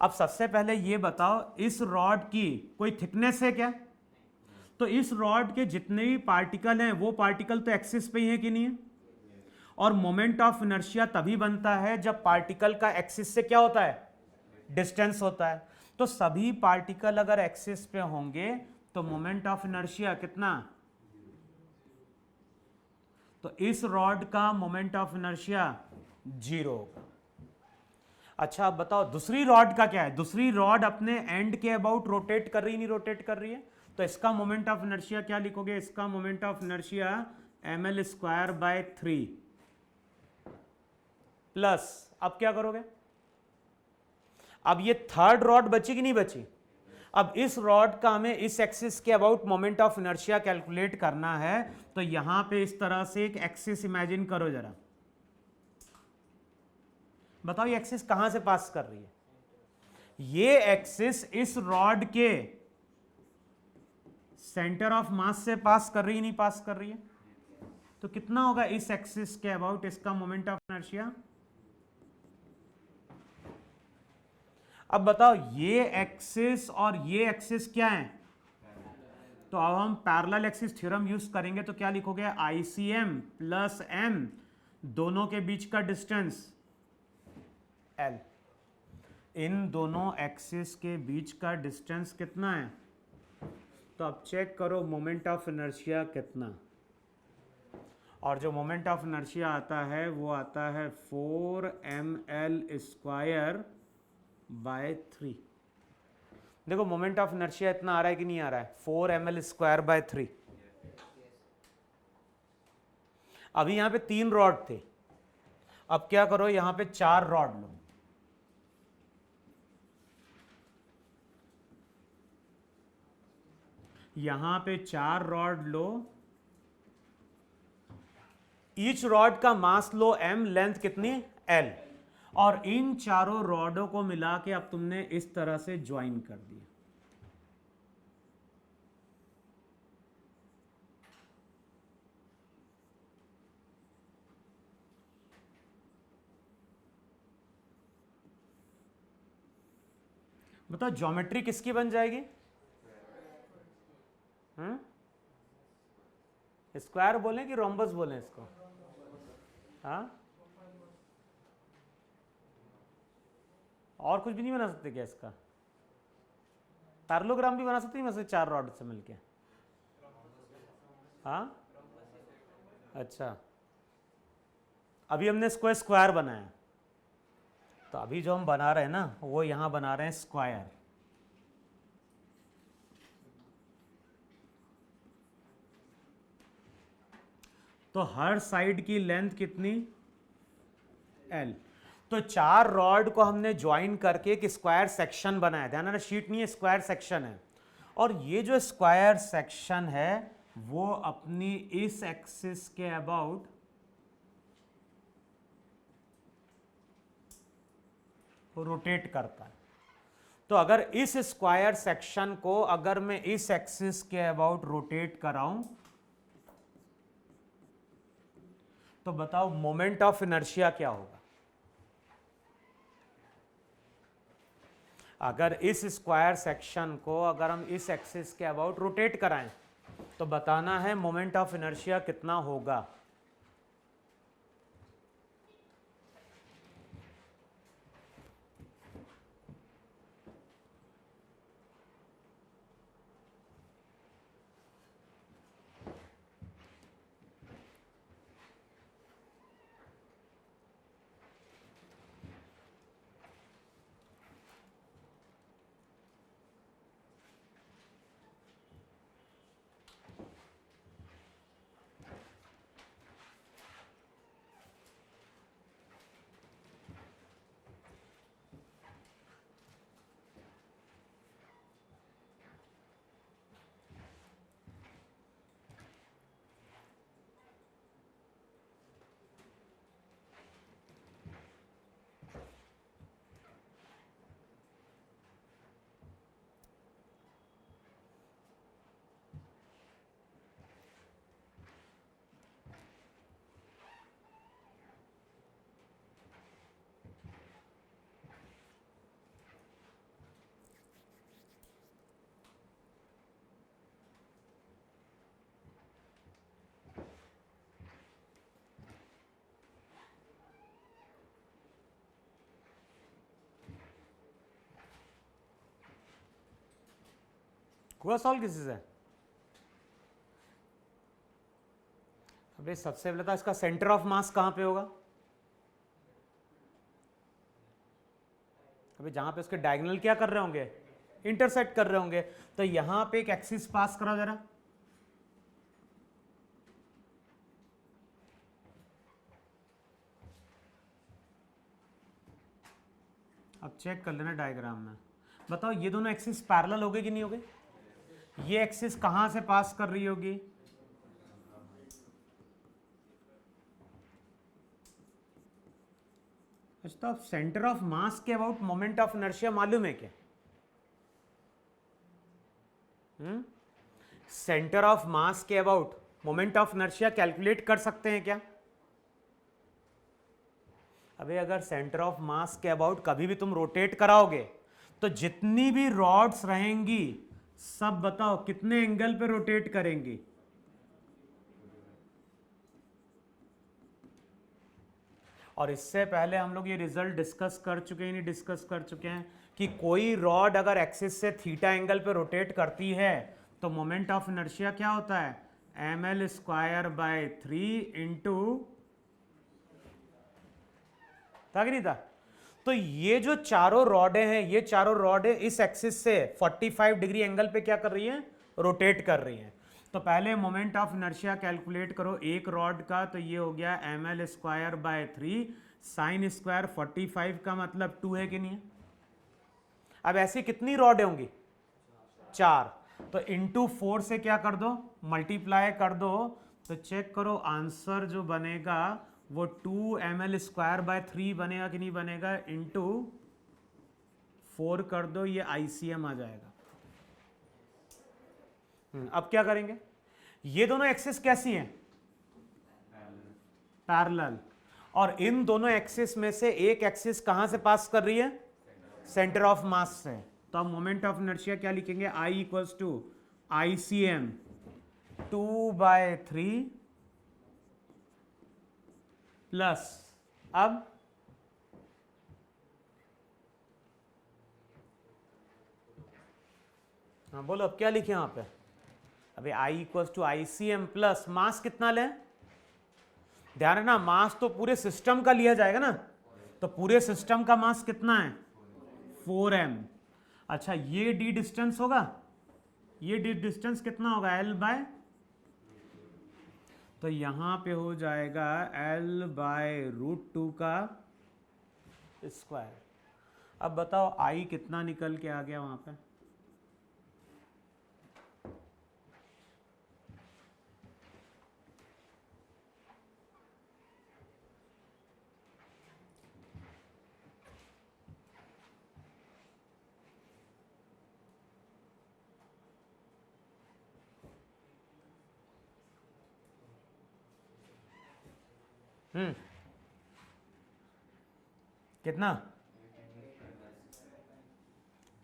अब सबसे पहले ये बताओ इस रॉड की कोई थिकनेस है क्या? तो इस रॉड के जितने भी पार्टिकल हैं वो पार्टिकल तो एक्सिस पे ही है कि नहीं है। और मोमेंट ऑफ इनर्शिया तभी बनता है जब पार्टिकल का एक्सिस से क्या होता है, डिस्टेंस होता है। तो सभी पार्टिकल अगर एक्सिस पे होंगे तो मोमेंट ऑफ इनर्शिया कितना, तो इस रॉड का मोमेंट ऑफ इनर्शिया 0 होगा। अच्छा अब बताओ दूसरी रॉड का क्या है, दूसरी रॉड अपने एंड के अबाउट रोटेट कर रही, नहीं रोटेट कर रही है, तो इसका मोमेंट ऑफ इनर्शिया क्या लिखोगे, इसका moment of inertia ml²/3 plus, अब क्या करोगे, अब ये थर्ड रॉड बची कि नहीं बची। अब इस रॉड का हमें इस एक्सिस के about moment of inertia calculate करना है। तो यहां पे इस तरह से एक एक्सिस इमेजिन करो जरा, बताओ ये एक्सिस कहां से पास कर रही है। ये एक्सिस इस रॉड के सेंटर ऑफ मास से पास कर रही है, नहीं पास कर रही है। तो कितना होगा इस एक्सिस के अबाउट इसका मोमेंट ऑफ इनर्शिया। अब बताओ ये एक्सिस और ये एक्सिस क्या है, तो अब हम पैरेलल एक्सिस थ्योरम यूज करेंगे। तो क्या लिखोगे, ICM प्लस m, दोनों के बीच का डिस्टेंस L। इन दोनों एक्सिस के बीच का डिस्टेंस कितना है, तो अब चेक करो मोमेंट ऑफ इनर्शिया कितना। और जो मोमेंट ऑफ इनर्शिया आता है वो आता है 4ml²/3। देखो मोमेंट ऑफ इनर्शिया इतना आ रहा है कि नहीं आ रहा है, 4ml²/3। अभी यहां पे 3 रॉड थे, अब क्या करो यहां पे 4 रॉड लो। यहां पे 4 रॉड लो, ईच रॉड का मास लो m, लेंथ कितनी l, और इन चारों रॉडों को मिला के अब तुमने इस तरह से ज्वाइन कर दिया। बताओ ज्योमेट्री किसकी बन जाएगी, स्क्वायर बोलें कि रोम्बस बोलें इसको, हाँ और कुछ भी नहीं बना सकते क्या इसका, पैरेललोग्राम भी बना सकते हैं वैसे 4 रॉड से मिलके, हाँ अच्छा, अभी हमने इसको स्क्वायर बनाया, तो अभी जो हम बना रहे हैं ना वो यहां बना रहे हैं स्क्वायर। तो हर साइड की लेंथ कितनी, L। तो 4 रॉड को हमने ज्वाइन करके एक स्क्वायर सेक्शन बनाया, ध्यान रखना शीट नहीं है, स्क्वायर सेक्शन है। और ये जो स्क्वायर सेक्शन है वो अपनी इस एक्सिस के अबाउट रोटेट करता है। तो अगर इस स्क्वायर सेक्शन को अगर मैं इस एक्सिस के अबाउट रोटेट कराऊं तो बताओ मोमेंट ऑफ इनर्शिया क्या होगा। अगर इस स्क्वायर सेक्शन को अगर हम इस एक्सिस के अबाउट रोटेट कराएं तो बताना है मोमेंट ऑफ इनर्शिया कितना होगा। हुआ सॉल्व किसी से? अबे सबसे पहले तो इसका सेंटर ऑफ मास कहां पे होगा? अबे जहां पे उसके डायगोनल क्या कर रहे होंगे, इंटरसेक्ट कर रहे होंगे। तो यहां पे एक एक्सिस पास करो जरा, अब चेक कर लेना डायग्राम में। बताओ ये दोनों एक्सिस पैरेलल हो गए कि नहीं हो गए? ये एक्सिस कहां से पास कर रही होगी? अच्छा, तो सेंटर ऑफ मास के अबाउट मोमेंट ऑफ इनर्शिया मालूम है क्या? सेंटर ऑफ मास के about moment of inertia calculate कर सकते हैं क्या? अबे अगर सेंटर ऑफ मास के अबाउट कभी भी तुम रोटेट कराओगे तो जितनी भी रॉड्स रहेंगी सब बताओ कितने एंगल पे रोटेट करेंगी? और इससे पहले हम लोग ये रिजल्ट डिस्कस कर चुके हैं, नहीं डिस्कस कर चुके हैं कि कोई रॉड अगर एक्सिस से थीटा एंगल पे रोटेट करती है तो मोमेंट ऑफ इनर्शिया क्या होता है, ml स्क्वायर बाय 3 इंटू, था कि नहीं था? तो ये जो चारों रॉडें हैं, ये चारों रॉडें इस एक्सिस से 45 डिग्री एंगल पे क्या कर रही हैं, रोटेट कर रही हैं। तो पहले मोमेंट ऑफ इनर्शिया कैलकुलेट करो एक रॉड का, तो ये हो गया ml square by 3 sine square 45 का मतलब 2 है कि नहीं है? अब ऐसी कितनी रॉड होंगी, 4, तो इंटू 4 से क्या कर दो, मल्टीप्लाई कर दो। तो चेक करो आंसर जो बनेगा वो 2 ml स्क्वायर बाय 3 बनेगा कि नहीं बनेगा, इंटू 4 कर दो, ये ICM आ जाएगा। अब क्या करेंगे, ये दोनों एक्सिस कैसी हैं, पैरेलल, और इन दोनों एक्सिस में से एक एक्सिस कहां से पास कर रही है, सेंटर ऑफ मास से। तो अब मोमेंट ऑफ इनर्शिया क्या लिखेंगे, I equals to ICM 2/3 plus, अब हाँ बोलो अब क्या लिखे यहां पे, अभी I equals to ICM plus mass कितना लें, ध्यान रखना मास तो पूरे सिस्टम का लिया जाएगा ना, तो पूरे सिस्टम का मास कितना है 4m। अच्छा ये d डिस्टेंस होगा, ये d डिस्टेंस कितना होगा l बाय, तो यहां पे हो जाएगा l बाय √2 का स्क्वायर। अब बताओ I कितना निकल के आ गया वहां पे, कितना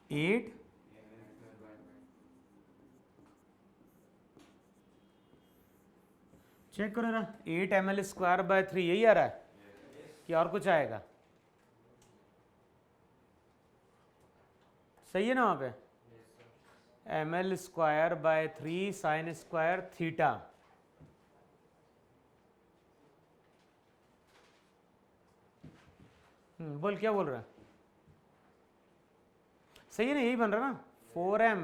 8, चेक करो ना 8 ml² बाय 3 यही आ रहा है कि और कुछ आएगा, सही है ना वहां पे ml² bye 3 sin square theta. बोल क्या बोल रहा है, सही है ना, यही बन रहा ना 4m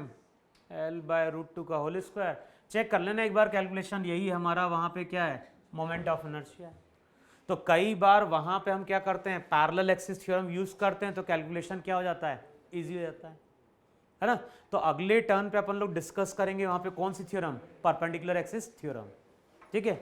l बाय √2 का होल स्क्वायर। चेक कर लेना एक बार कैलकुलेशन, यही हमारा वहां पे क्या है मोमेंट ऑफ इनर्शिया। तो कई बार वहां पे हम क्या करते हैं पैरेलल एक्सिस थ्योरम यूज करते हैं, तो कैलकुलेशन क्या हो जाता है इजी हो जाता है ना। तो अगले टर्न पे अपन लोग डिस्कस करेंगे वहां पे कौन सी थ्योरम, परपेंडिकुलर एक्सिस थ्योरम, ठीक है।